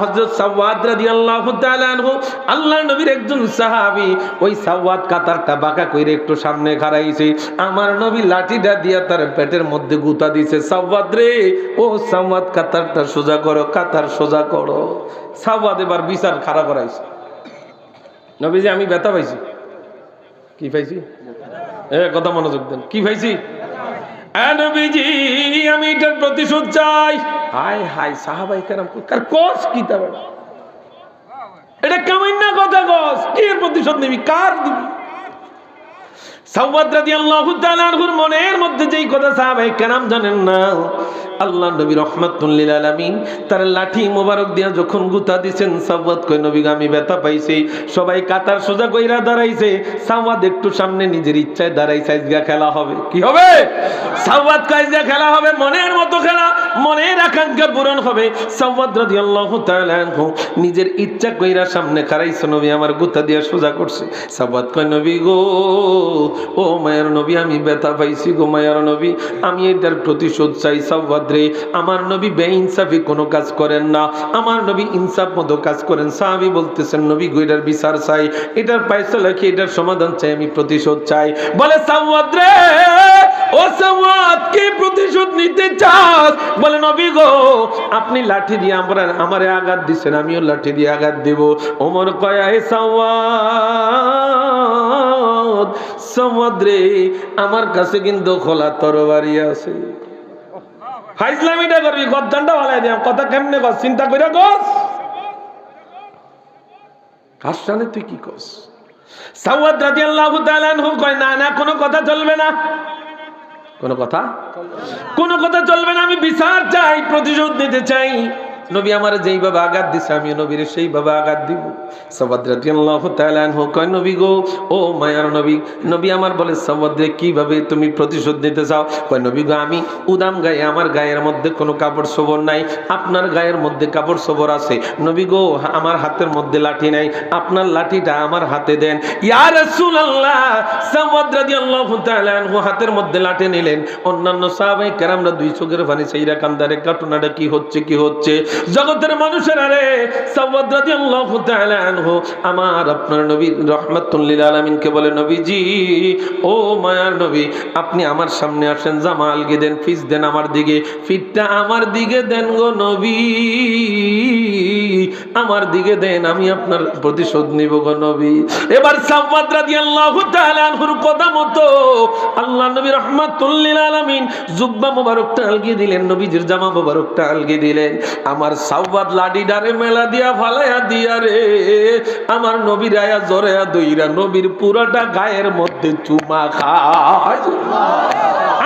হযরত সাওয়াদ রাদিয়াল্লাহু তাআলা আনহু আল্লাহর নবীর একজন সাহাবী, ওই সাওয়াদ কাতারটা বাঁকা কইরে একটু সামনে খাড়াইছে। আমার নবী লাঠিটা দিয়া তার পেটের মধ্যে গুতা দিছে, সাওয়াদ রে, ও সাওয়াদ কাতারটা সোজা করো, কাতার সোজা করো। সাওয়াদ এবার বিচার খাড়া করাইছে। নবীজি আমি ব্যথা পাইছি। কি পাইছি? কথা মনোযোগ দেন, কি পাইছি? নবীজি আমি এটার প্রতিশোধ চাই। হায় হায়, সাহাবায়ে কেরাম কস কি তা বেটা, এটা কেমন না কথা কস, কি এর প্রতিশোধ নিবি, কার দিবি? সাওয়াদ রাদিয়াল্লাহু তাআলা আনহুর মনের মধ্যে যেই কথা সাহাবায়ে কেরাম জানেন না। আল্লাহ নবী রাহমাতুল লিল আলামিন তার লাঠি মোবারক দিয়া যখন গুতা দিবেন, সাওয়াদ কই নবী আমি ব্যথা পাইছি। সবাই কাতার সোজা কইরা দাঁড়াইছে, সাওয়াদ একটু সামনে নিজের ইচ্ছায় দাঁড়াইছে। আজকে খেলা হবে, কি হবে? সাওয়াদ কই আজকে খেলা হবে, মনের মতো খেলা, মনের আকাঙ্ক্ষা পূরণ হবে। সাওয়াদ রাদিয়াল্লাহু তাআলা আনহু নিজের ইচ্ছা কইরা সামনে খাড়াইছে, নবী আমার গুতা দিয়া সোজা করছে। সাওয়াদ কই নবী গো, ও মায়ের নবী আমি ব্যথা পাইছি গো মায়ের নবী, আমি এটার প্রতিশোধ চাই। সাওয়াদ রে, আমার নবী বেইনসাফি কোনো কাজ করেন না, আমার নবী ইনসাফ মতো কাজ করেন। সাহাবী বলতেছেন নবী গো এটার বিচার চাই, এটার ফয়সালা কি, এটার সমাধান চাই, আমি প্রতিশোধ চাই। বলে সাওয়াদ রে, ও সাওয়াদ কি প্রতিশোধ নিতে চাস? বলে নবী গো আপনি লাঠি দিয়ে আমারে আঘাত দিবেন, আমিও লাঠি দিয়ে আঘাত দেব। ওমর কয় হে সাওয়াদ, সাওয়াদ রে আমার কাছে কিন্তু খোলা তরবারি আছে। ফাইজলামিটা করবি, গদ্দানটা ভালাই দিলাম, কথা কেমনে কস, চিন্তা করে কস, কার সামনে তুই কি কস? সাওয়াদ রাদিয়াল্লাহু তাআলা আনহু কয় না না, কোনো কথা চলবে না, কোনো কথা চলবে না, আমি বিচার চাই, প্রতিশোধ নিতে চাই। নবী আমার যেইভাবে আঘাত দিছে আমি নবীর সেইভাবে আঘাত দিব। সাওয়াদ রাদিয়াল্লাহু তাআলা আনহু কয় নবী গো, ও মায়ার নবী, নবী আমার বলে সাওয়াদ রে কিভাবে তুমি প্রতিশোধ নিতে চাও? কয় নবী গো আমি উদাম গায়ে, আমার গায়ের মধ্যে কোনো কাপড় সবর নাই, আপনার গায়ের মধ্যে কাপড় সবর আছে। নবী গো আমার হাতের মধ্যে লাঠি নাই, আপনার লাঠিটা আমার হাতে দেন। ইয়া রাসূলুল্লাহ, সাওয়াদ রাদিয়াল্লাহু তাআলা আনহু হাতের মধ্যে লাঠি নিলেন। অন্যান্য সাহাবায়ে কেরামরা দুই চোখের পানি ছাইরা কান্দারে, ঘটনাটা কি হচ্ছে? জগতের মানুষেরা রে, সাওয়াদ রাদিয়াল্লাহু তাআলা আনহু আমার আপনার নবী রাহমাতুল লিল আলামিনকে বলে, নবীজি ও মায়ার নবী, আপনি আমার সামনে আসেন, জামা আলগি দেন, ফিস দেন আমার দিকে, ফিটটা আমার দিকে দেন গো নবী, আমার দিকে দেন, আমি আপনার প্রতিশোধ নিব গো নবী। এবার সাওয়াদ রাদিয়াল্লাহু তাআলা আনহুর কথা মতো আল্লাহ নবী রাহমাতুল লিল আলামিন জুব্বা মোবারকটা আলগি দিলেন, নবীজির জামা মোবারকটা আলগি দিলেন। আমার সাওয়াদ লাডি ডারে মেলা দিয়া ফালাইয়া দিয়া রে, আমার নবীর আয়া জোরেয়া দইরা নবীর পুরাটা গায়ের মধ্যে চুমা খায়,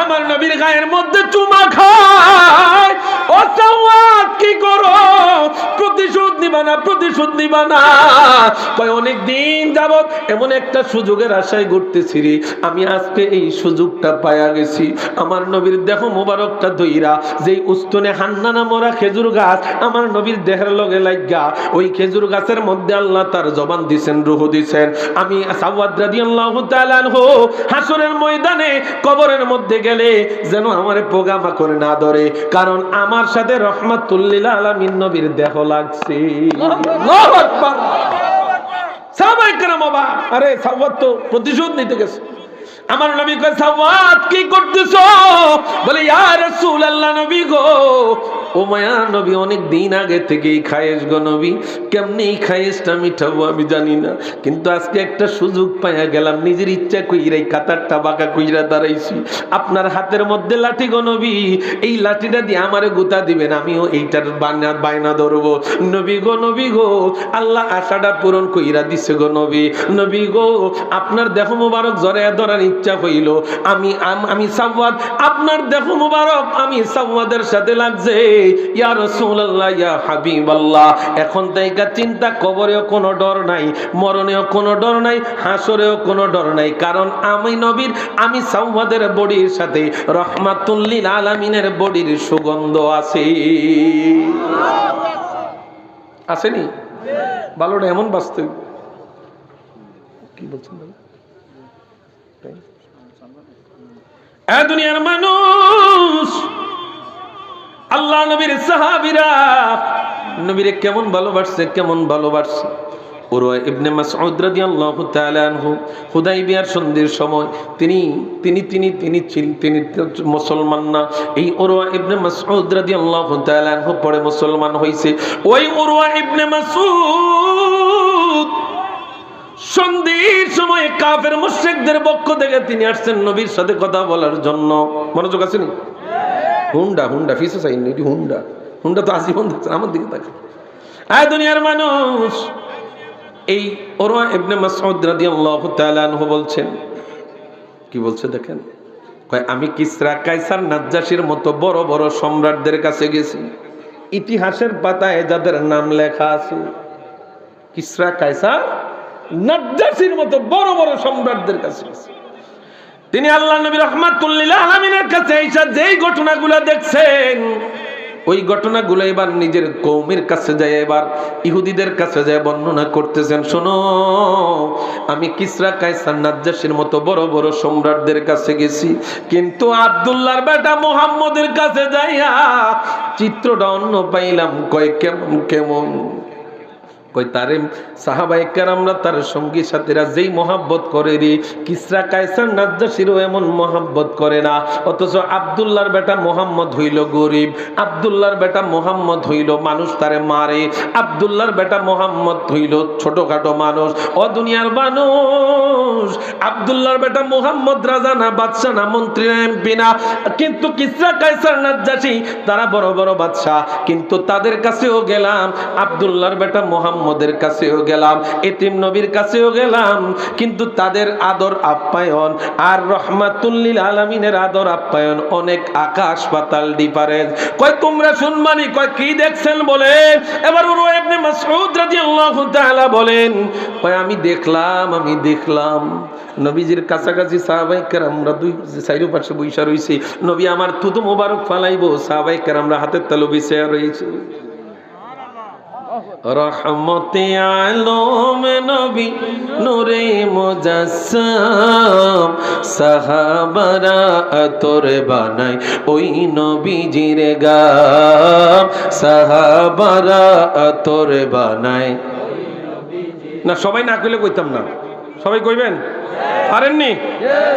আমার নবীর গায়ের মধ্যে চুমা খায়। ও সাওয়াদ কি করো, প্রতিশোধ নিবা না, প্রতিশোধ নিবা না? কয় অনেক দিন যাবত এমন একটা সুযোগের আশায় ঘুরতেছি রে, আমি আজকে এই সুযোগটা পায়া গেছি। আমার নবীর দেহ মোবারকটা ধইরা যেই উস্তনে হান্নানা মোরা খেজুর গাছ আমার নবীর দেহের লগে লাগা, ওই খেজুর গাছের মধ্যে আল্লাহ তার জবান দিছেন, রূহ দিছেন। আমি সাওয়াদ রাদিয়াল্লাহু তাআলা আনহু হাসরের ময়দানে কবরের মধ্যে গেলে যেন আমারে পোগামা করে না ধরে, কারণ আমার সাথে রাহমাতুল লিল আলামিন নবীর দেহ লাগছে। আল্লাহু আকবার। সাহাবায়ে কেরাম অবাক, আরে সাওয়াদ তো প্রতিশোধ নিতে গেছে। আমার নবী কয়, সাওয়াদ কি করতেছো? বলে, ইয়া রাসূলুল্লাহ, নবী গো, ও মায়ার নবী, অনেক দিন আগে থেকেই খায়েশ গো নবী, কেমনে এই খায়েশটা মিটাবো আমি জানি না, কিন্তু আজকে একটা সুযোগ পাইয়া গেলাম, নিজের ইচ্ছা কইরাই কাতারটা বাঁকা কইরা দাঁড়াইছি, আপনার হাতের মধ্যে লাঠি গো নবী, এই লাঠিটা দিয়ে আমারে গুতা দিবেন, আমিও এইটার বায়না ধরবো। নবী গো, নবী গো, আল্লাহ আশাটা পূরণ কইরা দিছে গো নবী। নবী গো, আপনার দেহ মোবারক জড়ায়া ধরার ইচ্ছা হইল, আমি সাওয়াদ, আপনার দেহ মোবারক আমি সাওয়াদের সাথে লাগছে। ইয়া রাসূলুল্লাহ, ইয়া হাবিবাল্লাহ, এখন থেকে চিন্তা, কবরেও কোনো ডর নাই, মরণেও কোনো ডর নাই, হাসরেও কোনো ডর নাই, কারণ আমি সাওয়াদের বডির সাথে রাহমাতুল লিল আলামিনের বডির সুগন্ধ আছে। আসেনি? ভালোটা এমন বাস্তব। কি বলছেন দাদা? দুনিয়ার মানুষ, আল্লাহ নবীর সাহাবীরা নবীরে কেমন ভালোবাসছে, কেমন ভালোবাসছে। উরওয়া ইবনে মাসউদ রাদিয়াল্লাহু তাআলা আনহু হুদাইবিয়ার সন্ধির সময় তিনি মুসলমান না। এই উরওয়া ইবনে মাসউদ রাদিয়াল্লাহু তাআলা আনহু পরে মুসলমান হইছে। ওই উরওয়া ইবনে মাসউদ সন্ধির সময় কাফের মুশরিকদের পক্ষ থেকে তিনি আসছেন নবীর সাথে কথা বলার জন্য। মনোযোগ আছে নি? হুন্ডা ফিসে চাই না, এটি হুন্ডা তো আজীবন দেখছেন, আমার দিকে তাকান। দুনিয়ার মানুষ, এই উরওয়া ইবনে মাসউদ রাদিয়াল্লাহু তাআলা আনহু বলছেন, কি বলছে দেখেন, কয় আমি কিসরা, কায়সার, নাজ্জাশীর মতো বড় বড় সম্রাটদের কাছে গেছি, ইতিহাসের পাতায় যাদের নাম লেখা আছে, কিসরা, কায়সার, নাজ্জাশীর মতো বড় বড় সম্রাটদের কাছে গেছি। তিনি আল্লাহ নবী রাহমাতুল লিল আলামিনের কাছে এসে যেই ঘটনাগুলো দেখছেন, ওই ঘটনাগুলো এবার নিজের কওমের কাছে যায়, এবার ইহুদিদের কাছে যায় বর্ণনা করতেছেন। শোনো, আমি কিসরা, কায়সার, নাজ্জাশীর মতো বড় বড় সম্রাটদের কাছে গেছি, কিন্তু আব্দুল্লাহর বেটা মুহাম্মদের কাছে যাইয়া চিত্রটা অন্য পাইলাম। কয় কেমন? কই তারে সাহাবায়ে কেরামরা তার সঙ্গী সাথীরা যেই মহব্বত করে রে, কিসরা, কায়সার, নাজ্জাশীরও এমন মহব্বত করে না। অথচ আব্দুল্লাহর বেটা মুহাম্মদ হইল গরিব, আব্দুল্লাহর বেটা মুহাম্মদ হইল মানুষ তারে মারে, আব্দুল্লাহর বেটা মুহাম্মদ হইল ছোটখাটো মানুষ। ও দুনিয়ার মানুষ, আব্দুল্লাহর বেটা মুহাম্মদ রাজা না, বাদশা না, মন্ত্রী না, এমপি না, কিন্তু কিসরা, কায়সার, নাজ্জাশী তারা বড় বড় বাদশা। কিন্তু তাদের কাছেও গেলাম, আব্দুল্লাহর বেটা মুহাম্মদের কাছেও গেলাম, এতিম নবীর কাছেও গেলাম, কিন্তু তাদের আদর আপ্যায়ন আর রাহমাতুল লিল আলামিনের আদর আপ্যায়ন অনেক আকাশ পাতাল ডিফারেন্স। কয় তোমরা শুনবানি? কয় কি দেখছেন বলেন। এবার উরওয়া ইবনে মাসউদ রাদিয়াল্লাহু তাআলা বলেন, কয় আমি দেখলাম নবীজির কাছাকাছি সাহাবায়ে কেরামরা দুই সাইডের পাশে বইসা রইছে, নবী আমার থুতু মোবারক ফালাইবো, সাহাবায়ে কেরামরা হাতের তালু বিছায়া রইছে। রহমতে আলম নবী নূরে মুজাসসাম সাহাবারা আতর বানায় ওই নবীজির গাম সাহাবারা আতর বানায় না সবাই না কইলে কইতাম না সবাই কইবেন পারেননি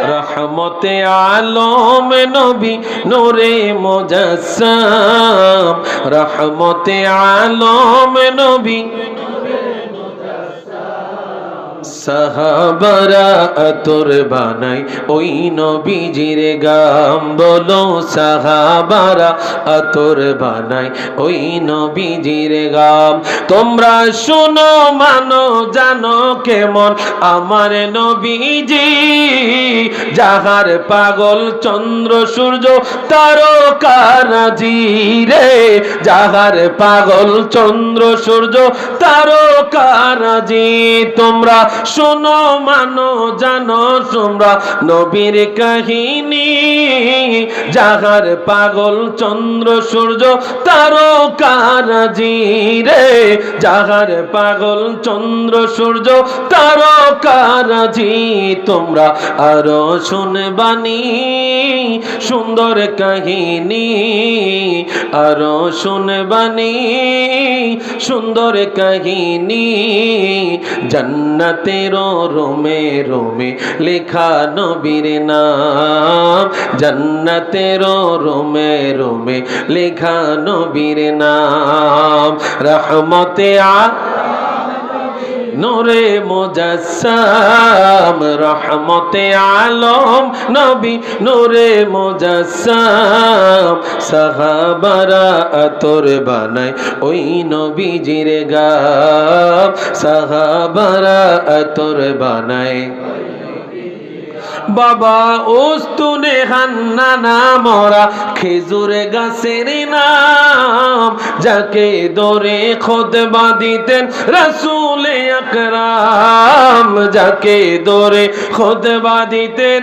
রহমতে আলম নবী নূরে মুজাসসাম রহমতে আলম নবী সাহাবারা আতর বানাই ওই নবীজির গাম বলো সাহাবারা আতর বানাই ওই নবীজির গাম তোমরা শোনো মানো জানো কেমন আমার নবীজি যাহার পাগল চন্দ্র সূর্য তারকারাজি রে যাহার পাগল চন্দ্র সূর্য তারকারাজি তোমরা শোনো মানো জানো তোমরা নবীর কাহিনী যাহার পাগল চন্দ্র সূর্য তারকারাজি রে যাহার পাগল চন্দ্র সূর্য তারকারাজি তোমরা আরো শুনবানি সুন্দর কাহিনী আরো শুনবানি সুন্দর কাহিনী জান্নাতের রোমে রোমে লেখা নবীর নাম জান্নাতের রোমে রোমে লেখা নবীর নাম রহমতে নূরে মুজাসসাম রহমতে আলম নবী নূরে মুজাসসাম সাহাবারা আতর বানায় ওই নবীজির গাম সাহাবারা আতর বানায় বাবা উস্তুনে হান্নানা মরা খেজুর গাছের নাম যাকে দরে খুতবা দিতেন রাসূল আকরাম যাকে দরে খুতবা দিতেন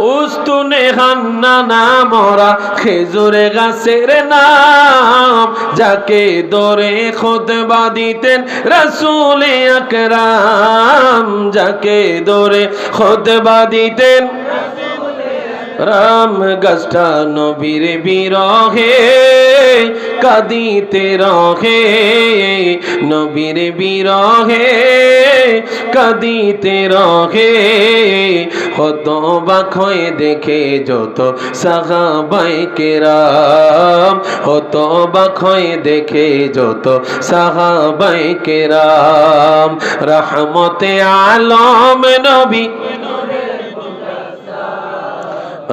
উস্তুনে হান্নানা মরা খেজুর গাছের নাম যাকে দরে খুতবা দিতেন রাসূল আকরাম যাকে দরে খুতবা দিতেন রাম গাছটা নবীর বিরহে কাঁদিতে রহে নবীর বিরহে কাঁদিতে রহে হতবাক হয়ে দেখে যত সাহাবায়ে কেরাম হতবাক হয়ে দেখে যত সাহাবায়ে কেরাম রহমতে আলম নবী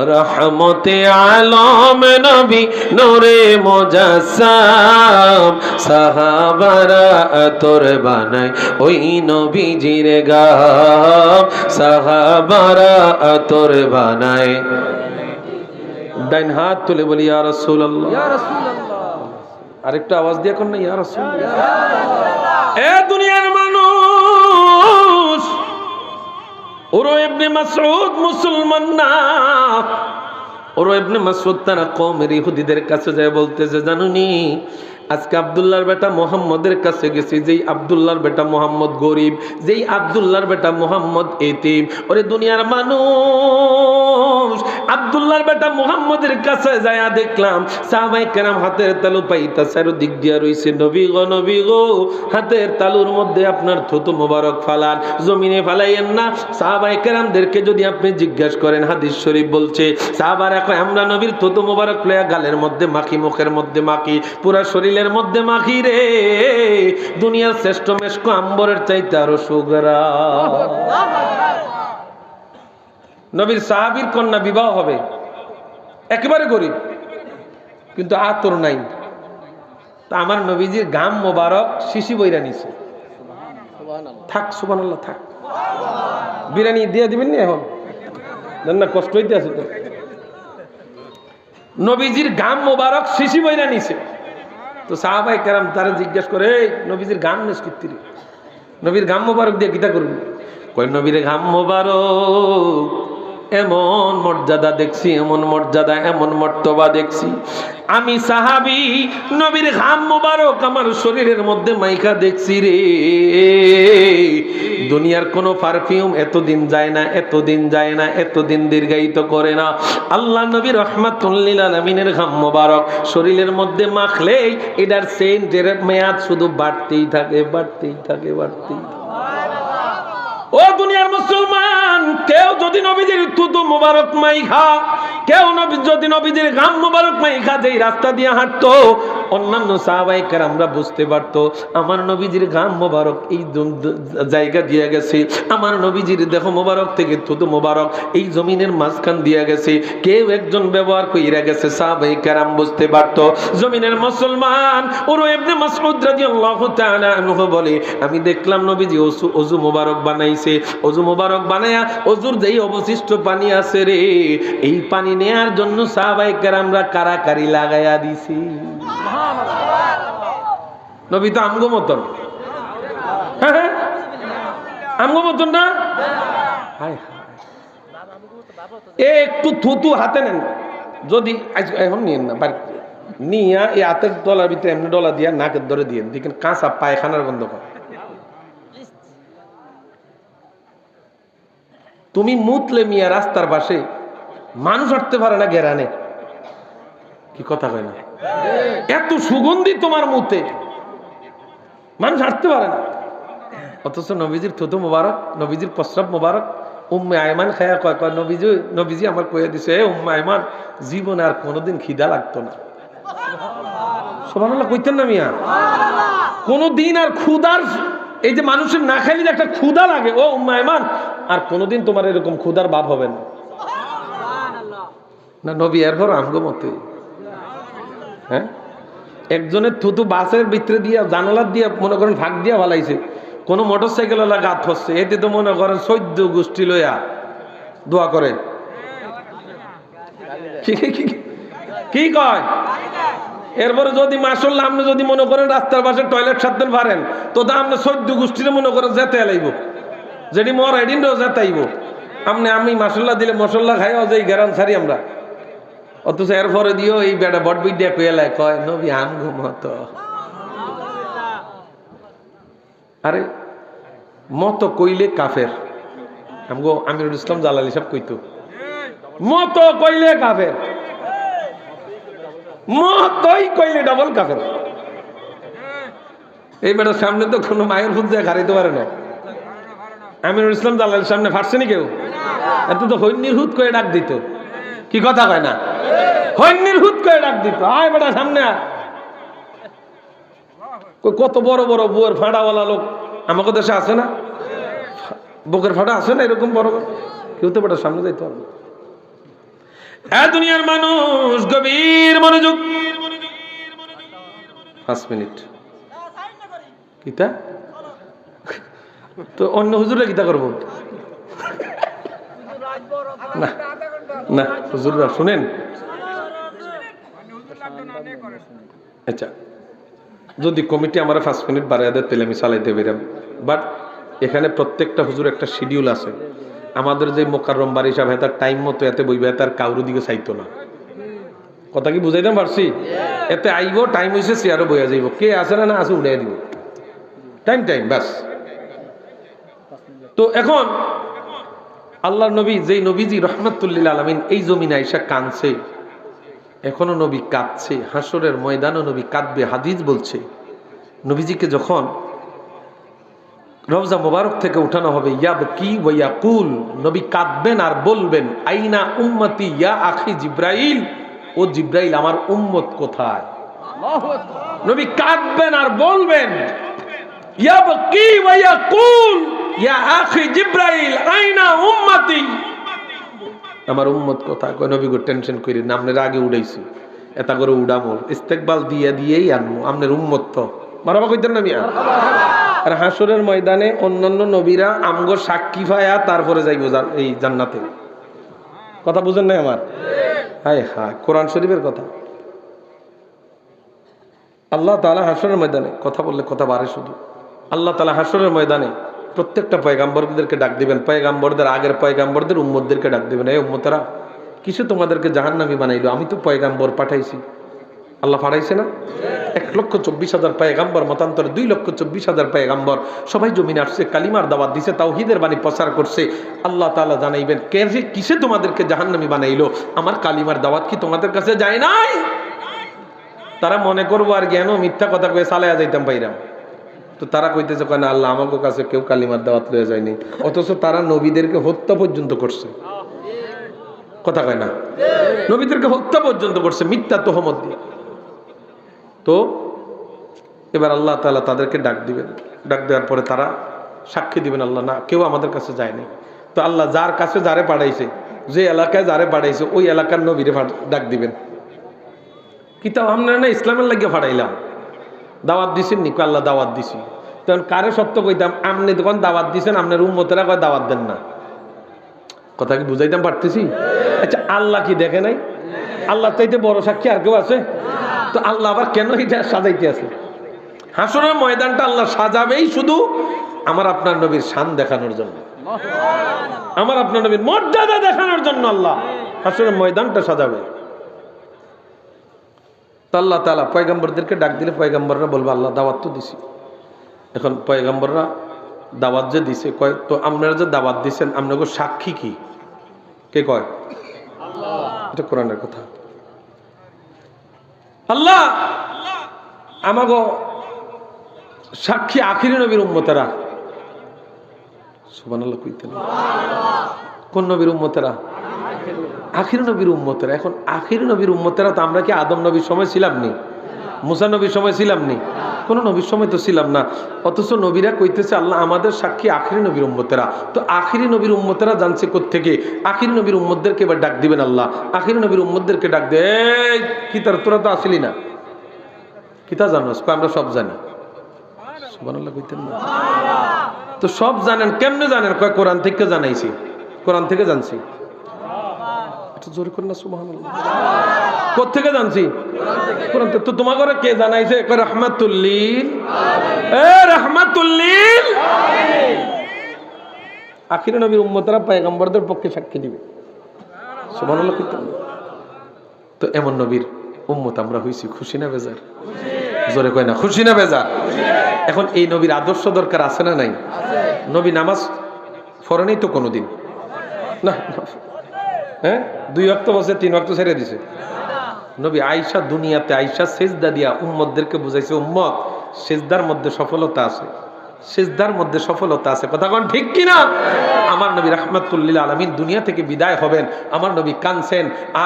রহমতে আলম নবী নূরে মুজাসসাম সাহাবারা আতর বানায় ওই নবীজির গাম সাহাবারা আতর বানায় ডাইন হাত তুলে বলি ইয়া রাসূলুল্লাহ ইয়া রাসূলুল্লাহ আরেকটা আওয়াজ দিয়ে কোন না ইয়া রাসূলুল্লাহ এ দুনিয়ার মানুষ ওর ইবনে মাসউদ মুসলমান না ওর ইবনে মাসউদ তারা কওমের ইহুদিদের কাছে যায় বলতেছে জানুনি আজকে আব্দুল্লাহর বেটা মুহাম্মদের কাছে গেছি যেই আব্দুল্লাহর বেটা মুহাম্মদ গরিব যেই আব্দুল্লাহর বেটা মুহাম্মদ এতিম ওরে দুনিয়ার মানুষ আব্দুল্লাহর বেটা মুহাম্মদের কাছে যায় দেখলাম সাহাবায়ে কেরাম হাতের তালু পাইতাছে আর দিক দিয়া রইছে নবী গো হাতের তালুর মধ্যে আপনার থুতু মোবারক ফালান জমিনে ফালাইয়েন না সাহাবায়ে কেরামদেরকে যদি আপনি জিজ্ঞাসা করেন হাদিস শরীফ বলছে সাহাবারা কয় আমরা নবীর থুতু মোবারক লয়া গালের মধ্যে মাখি মুখের মধ্যে মাখি পুরা শরীর মধ্যে মাখি রে দুনিয়ার শ্রেষ্ঠ মেশক আম্বরের চাইতে আরো সুগরা নবীর সাহাবীর কন্যা বিবাহ হবে একেবারে গরিব কিন্তু আতর নাই তা আমার নবীজির গাম মোবারক শিশি বইরা নিছে থাক সুবহানাল্লাহ থাক বিরিয়ানি দিয়ে দিবেন না এখন জান না কষ্ট হইতে আছে তো নবীজির গাম মোবারক শিশি বইরা নিছে তো সাহাবায়ে কেরাম তারা জিজ্ঞাসা করে এই নবীজির গাম নিষ্কৃতি নবীর গাম মোবারক দিয়ে কিতা করবি কই নবীর গাম মোবারক এমন মর্যাদা দেখছি, এমন মর্যাদা, এমন মর্তবা দেখছি। আমি সাহাবী, নবীর ঘাম মোবারক আমার শরীরের মধ্যে মাইখা দেখছি রে। দুনিয়ার কোনো পারফিউম এতদিন যায় না, এতদিন যায় না, এতদিন দীর্ঘায়িত করে না। আল্লাহ নবী রাহমাতুল লিল আলামিনের ঘাম মোবারক শরীরের মধ্যে মাখলেই এটার সেন্টের মেয়াদ শুধু বাড়তেই থাকে, বাড়তেই থাকে, বাড়তেই থাকে। ও দুনিয়ার মুসলমান, কেউ যদি নবীজির থুতু মোবারক মাইখা, কেউ যদি নবীজির ঘাম মোবারক মাইখা যেই রাস্তা দিয়ে হাঁটতো, অন্যান্য সাহাবায়ে কেরামরা বুঝতে পারতো আমার নবীজির ঘাম মোবারক এই জায়গা দিয়ে গেছে, আমার নবীজির দেহ মোবারক থেকে থুতু মোবারক এই জমিনের মাঝখান দিয়ে গেছে। কেউ একজন ব্যবহার কইরা গেছে, সাহাবায়ে কেরাম বুঝতে পারতো। জমিনের মুসলমান উরওয়া ইবনে মাসউদ রাদিয়াল্লাহু তাআলা আনহু বলে, আমি দেখলাম নবীজি ওযু মোবারক বানাইছে, ওযু মোবারক বানায়া ওযুর যেই অবশিষ্ট পানি আছে রে, এই পানি নেয়ার জন্য সাহাবায়ে কেরামরা কারাকারি লাগায়া দিছি। নবী তো আমগো মতন, হ্যাঁ আমগো মতন না? হায় হায়, একটু থুতু হাতে নেন, যদি এখন নিয়েন না, নিয়া এই হাতের ডলার ভিতরে এমনি ডলা দিয়া নাকের ধরে দিয়ে দেখেন কাঁচা পায়খানার গন্ধ করে। তুমি মুতলে মিয়া রাস্তার পাশে মানুষ হাঁটতে পারে না গেরানে, কি কথা কয় না? এত সুগন্ধি তোমার মুতে, মানুষ হাঁটতে পারে না। অথচ নবীজির থুতু মোবারক, নবীজির প্রস্রাব মোবারক উম্মে আয়মান খায়া কয়, কয় নবীজি আমার কইয়া দিছে, এ উম্মে আয়মান, জীবনে আর কোনোদিন খিদা লাগতো না। সুবহানাল্লাহ কইতেন না মিয়া? কোনোদিন আর ক্ষুধার, এই যে মানুষের না খাইলে একটা ক্ষুধা লাগে, ও উম্মে আয়মান আর কোনোদিন তোমার এরকম ক্ষুধার ভাব হবে না। না নবী এরপর আমগো মতে, হ্যাঁ একজনের থুতু বাসের ভিতরে দিয়া জানালার দিয়া মনে করেন ফাঁক দিয়া ভালাইছে, কোন মোটর সাইকেল গাত হচ্ছে, এতে তো মনে করেন 14 গোষ্ঠী লইয়া দোয়া করে। কি কয়? এরপরে যদি মাশাআল্লাহ আপনি যদি মনে করেন রাস্তার পাশে টয়লেট সারতেন পারেন, তো তা আপনি 14 গোষ্ঠীরে মনে করেন যেতে লাইব, যেটি মর এদিনও যেতাইব। আমি মাশাআল্লাহ দিলে মশলা খাইও যে গ্যারান ছাড়ি আমরা, অথচ এরপরে দিও এই বেটা বটবিদ্যা কইয়ালায় কয় নবী আমগো মতো। আরে মতো কইলে কাফের, আমগো আমিরুল ইসলাম জালালি সাহেব কইতো মতো কইলে কাফের, মতই কইলে ডাবল কাফের। এই বেটার সামনে তো কোনো মায়ের ফুট দিয়ে ঘাড়াইতে পারে না। আমিরুল ইসলাম জালালির সামনে ফাটছেনি কেউ? এত তো হৈনির হুত করে ডাক দিত, কি কথা কয় না? হৈনির হুত করে ডাক দিত, আয় বেটা সামনে। কত বড় বড় বুয়ের ফাঁড়াওয়ালা লোক আমাকে দেশে আছে না? বুকের ফাটা আছে না এরকম বড়, কেউ তো বেটার সামনে যাইতে হবে। দুনিয়ার মানুষ গভীর মনোযোগ। 5 মিনিট কিতা তো অন্য হুজুরে কিতা করবো না না, হুজুররা শুনেন। আচ্ছা যদি কমিটি আমার 5 মিনিট বাড়ায় দেয় তাহলে আমি চালাইতে বেরাম, বাট এখানে প্রত্যেকটা হুজুর একটা শিডিউল আছে। আমাদের যে মোকাররম বাড়ি সাহেব তার টাইম মতো এতে বইবে, তার কাউর দিকে চাইতো না। কথা কি বুঝাইতাম পারছি? এতে আইব, টাইম হয়েছে চেয়ারও বইয়া যাইব, কে আছে না আছে উড়াই দিব, টাইম ব্যাস। তো এখন আল্লাহর নবী, যেই নবীজি রহমাতুল লিল আলামিন এই জমিনে আইসা কাঁদছে, এখনো নবী কাঁদছে, হাসরের ময়দানও নবী কাঁদবে। হাদিস বলছে নবীজিকে যখন রওজা মোবারক থেকে উঠানো হবে, ইয়াবকি ওয়া ইয়াকুল, নবী কাঁদবেন আর বলবেন, আইনা উম্মতি ইয়া আখি জিব্রাইল, ও জিব্রাইল আমার উম্মত কোথায়? আল্লাহু আকবার। নবী কাঁদবেন আর বলবেন, ইয়াবকি ওয়া ইয়াকুল ইয়া আখি জিব্রাইল আইনা উম্মতি, আমার উম্মত কোথায়? কয় নবী গো টেনশন করি না, আপনার আগে উড়াইছি, এটা করে উড়ামো, ইস্তেকবাল দিয়েই আনবো, আপনার উম্মত তো মারহাবা কইতেন না মিয়া? আর হাসরের ময়দানে অন্যান্য নবীরা আমগো সাক্ষী পায়া তারপরে যাইব এই জান্নাতে। কথা বুঝেন নাই আমার? হায় হায়, কোরআন শরীফের কথা। আল্লাহ তাআলা হাসরের ময়দানে, কথা বললে কথা বাড়ে শুধু, আল্লাহ তাআলা হাসরের ময়দানে প্রত্যেকটা পয়গাম্বরদেরকে ডাক দিবেন, পয়গাম্বরদের আগের পয়গাম্বরদের উম্মতদেরকে ডাক দিবেন, এই উম্মতেরা কিসে তোমাদেরকে জাহান্নামী বানাইলো? আমি তো পয়গাম্বর পাঠাইছি। আল্লাহ পাঠাইছে না? 1,24,000 পয়গাম্বর, মতান্তরে 2,24,000 পয়গাম্বর, সবাই জমিনে আসছে, কালিমার দাওয়াত দিছে, তাওহীদের বাণী প্রচার করছে। আল্লাহ তাআলা জানাইবেন কিসে তোমাদেরকে জাহান্নামী বানাইলো? আমার কালিমার দাওয়াত কি তোমাদের কাছে যায় নাই? তারা মনে করবো আর জ্ঞান মিথ্যা কথা কয়ে চালায়া যাইতাম পাইরাম। তো তারা কইতেছে কেন আল্লাহ আমাকে কাছে কেউ কালিমার দাওয়াত লয়ে যায়নি, অথচ তারা নবীদেরকে হত্যা পর্যন্ত করছে। কথা কয় না? নবীদেরকে হত্যা পর্যন্ত করছে মিথ্যা তোহমত দিয়ে। তো এবার আল্লাহ তাআলা তাদেরকে ডাক দিবেন, ডাক দেওয়ার পরে তারা সাক্ষী দিবেন আল্লাহ না, কেউ আমাদের কাছে যায়নি। তো আল্লাহ যার কাছে যারে পাঠাইছে, যে এলাকায় যারে পাঠাইছে ওই এলাকার নবীরে ডাক দিবেন। কিতাব আমরা না ইসলামের লাগিয়ে ফাটাইলাম, দাওয়াত দিছেন নি? আল্লাহ দাওয়াত দিছি। তখন কারে সত্য কইতাম? আপনি তখন দাওয়াত দিছেন, আপনার উম্মতেরা কয় দাওয়াত দেন না। কথা কি বুঝাইতাম পারতেছি? আচ্ছা, আল্লাহ কি দেখে নাই? আল্লাহ চাইতে বড় সাক্ষী আর কেউ আছে? তো আল্লাহ আবার কেন এটা সাজাইতে আছে? হাসরের ময়দানটা আল্লাহ সাজাবেই শুধু আমার আপনার নবীর শান দেখানোর জন্য, আমার আপনার নবীর মর্যাদা দেখানোর জন্য আল্লাহ হাসরের ময়দানটা সাজাবে। আল্লাহ তাআলা পয়গম্বরদেরকে ডাক দিলে পয়গম্বররা বলবে আল্লাহ দাওয়াত তো দিছি। এখন পয়গম্বররা দাওয়াত যে দিছে কয়, তো আপনারা যে দাওয়াত দিছেন আপনাকে সাক্ষী কি? কে কয়? আল্লাহ। এটা কোরআনের কথা। আল্লাহ আমাগো সাক্ষী আখিরি নবীর উম্মতেরা। সুবহানাল্লাহ কইতেন। কোন নবীর উম্মতেরা? আখির নবীর উম্মতেরা। এখন আখির নবীর উম্মতেরা তো আমরা কি আদম নবীর সময় ছিলাম নি? মুসা নবীর সময় ছিলাম নি? কোন নবীর সময় তো ছিলাম না। অথচ নবীরা কইতেছে আল্লাহ আমাদের সাক্ষী আখিরি নবীর উম্মতেরা। তো আখিরি নবীর উম্মতেরা জানছে কোত্থেকে? আখিরি নবীর উম্মতদেরকে এবার ডাক দিবেন আল্লাহ। আখিরি নবীর উম্মতদেরকে ডাক দে, এই কি তোরা তো আসলি না, কিতা জানোস? আমরা সব জানি। সুবহানাল্লাহ কইতেন না? তো সব জানেন কেমনে জানেন? কয় কোরআন থেকে জানাইছি, কোরআন থেকে জানছি। জোরে করেন না সুবহানাল্লাহ। কোত্থেকে জানছি? কোরআন থেকে। তো তোমার ঘরে কে জানাইছে? কয় রাহমাতুল লিল আলামিন। রাহমাতুল লিল আলামিন। আখিরি নবীর উম্মতরা পয়গম্বরদের পক্ষে সাক্ষী দিবে। সুবহানাল্লাহ কইতেন। তো এমন নবীর উম্মত আমরা হইছি, খুশি না বেজার? জোরে কয় না খুশি না বেজার? এখন এই নবীর আদর্শ দরকার আছে না নাই? নবী নামাজ পড়েনি তো কোনোদিন না, হ্যাঁ 2 ওয়াক্ত বসে 3 ওয়াক্ত ছেড়ে দিছে। নবী আয়েশা দুনিয়াতে আয়েশা সেজদা দিয়া উম্মতদেরকে বুঝাইছে, উম্মত সেজদার মধ্যে সফলতা আছে, সেজদার মধ্যে সফলতা আছে। কথা কোন ঠিক কিনা? আমার নবী রাহমাতুল লিল আলামিন দুনিয়া থেকে বিদায় হবেন, আমার নবী কাঁদছেন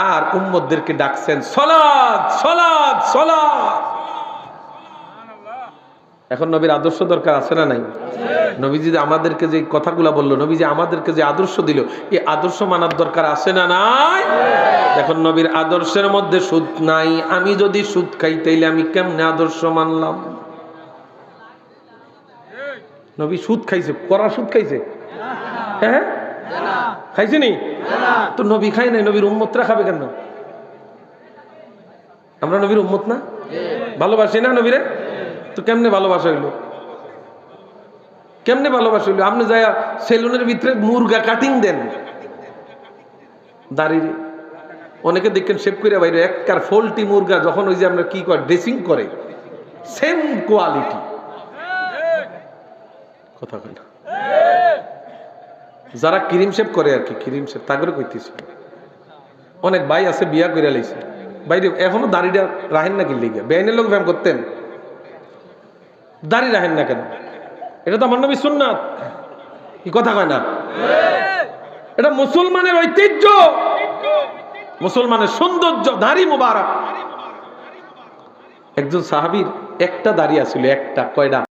আর উম্মতদেরকে ডাকছেন সালাত সালাত সালাত। এখন নবীর আদর্শ দরকার আছে না নাই? নবীজি আমাদেরকে যে কথাগুলো বললো, নবীজি আমাদেরকে যে আদর্শ দিল, এই আদর্শ মানার দরকার আছে না নাই? এখন নবীর আদর্শের মধ্যে সুদ নাই। আমি যদি সুদ খাই তাইলে আমি কেমনে আদর্শ মানলাম? নবী সুদ খাইছে, করা সুদ খাইছে? হ্যাঁ খাইছে নি? তো নবী খাই নাই, নবীর উম্মতরা খাবে কেন? আমরা নবীর উম্মত না? ভালোবাসি না নবীরে? তো কেমনে ভালোবাসা হইলো? কেমনে ভালোবাসা হইলো? আপনি যায় সেলুনের ভিতরে মুরগা কাটিং দেন, দাড়ি অনেকে দেখেন শেভ করে বাইরে একবার ফোল্টি মুরগা যখন ওই যে আপনার কি করে ড্রেসিং করে, সেম কোয়ালিটি। কথা কয় না? যারা ক্রিম শেভ করে আর কি, ক্রিম শেভ তাগরে কইতেছি। অনেক ভাই আছে বিয়া করে লাইছে, বাইরে এখনো দাড়িটা রাহেন না কিনলে গিয়া বেআইনের লোক ব্যায়াম করতেন, দাড়ি রাখেন না কেন? এটা তো আমার নবীর সুন্নাত। কি কথা কয় না? এটা মুসলমানের ঐতিহ্য, মুসলমানের সৌন্দর্য, দাড়ি মুবারক। একজন সাহাবীর একটা দাড়ি আছিল, একটা। কয়টা?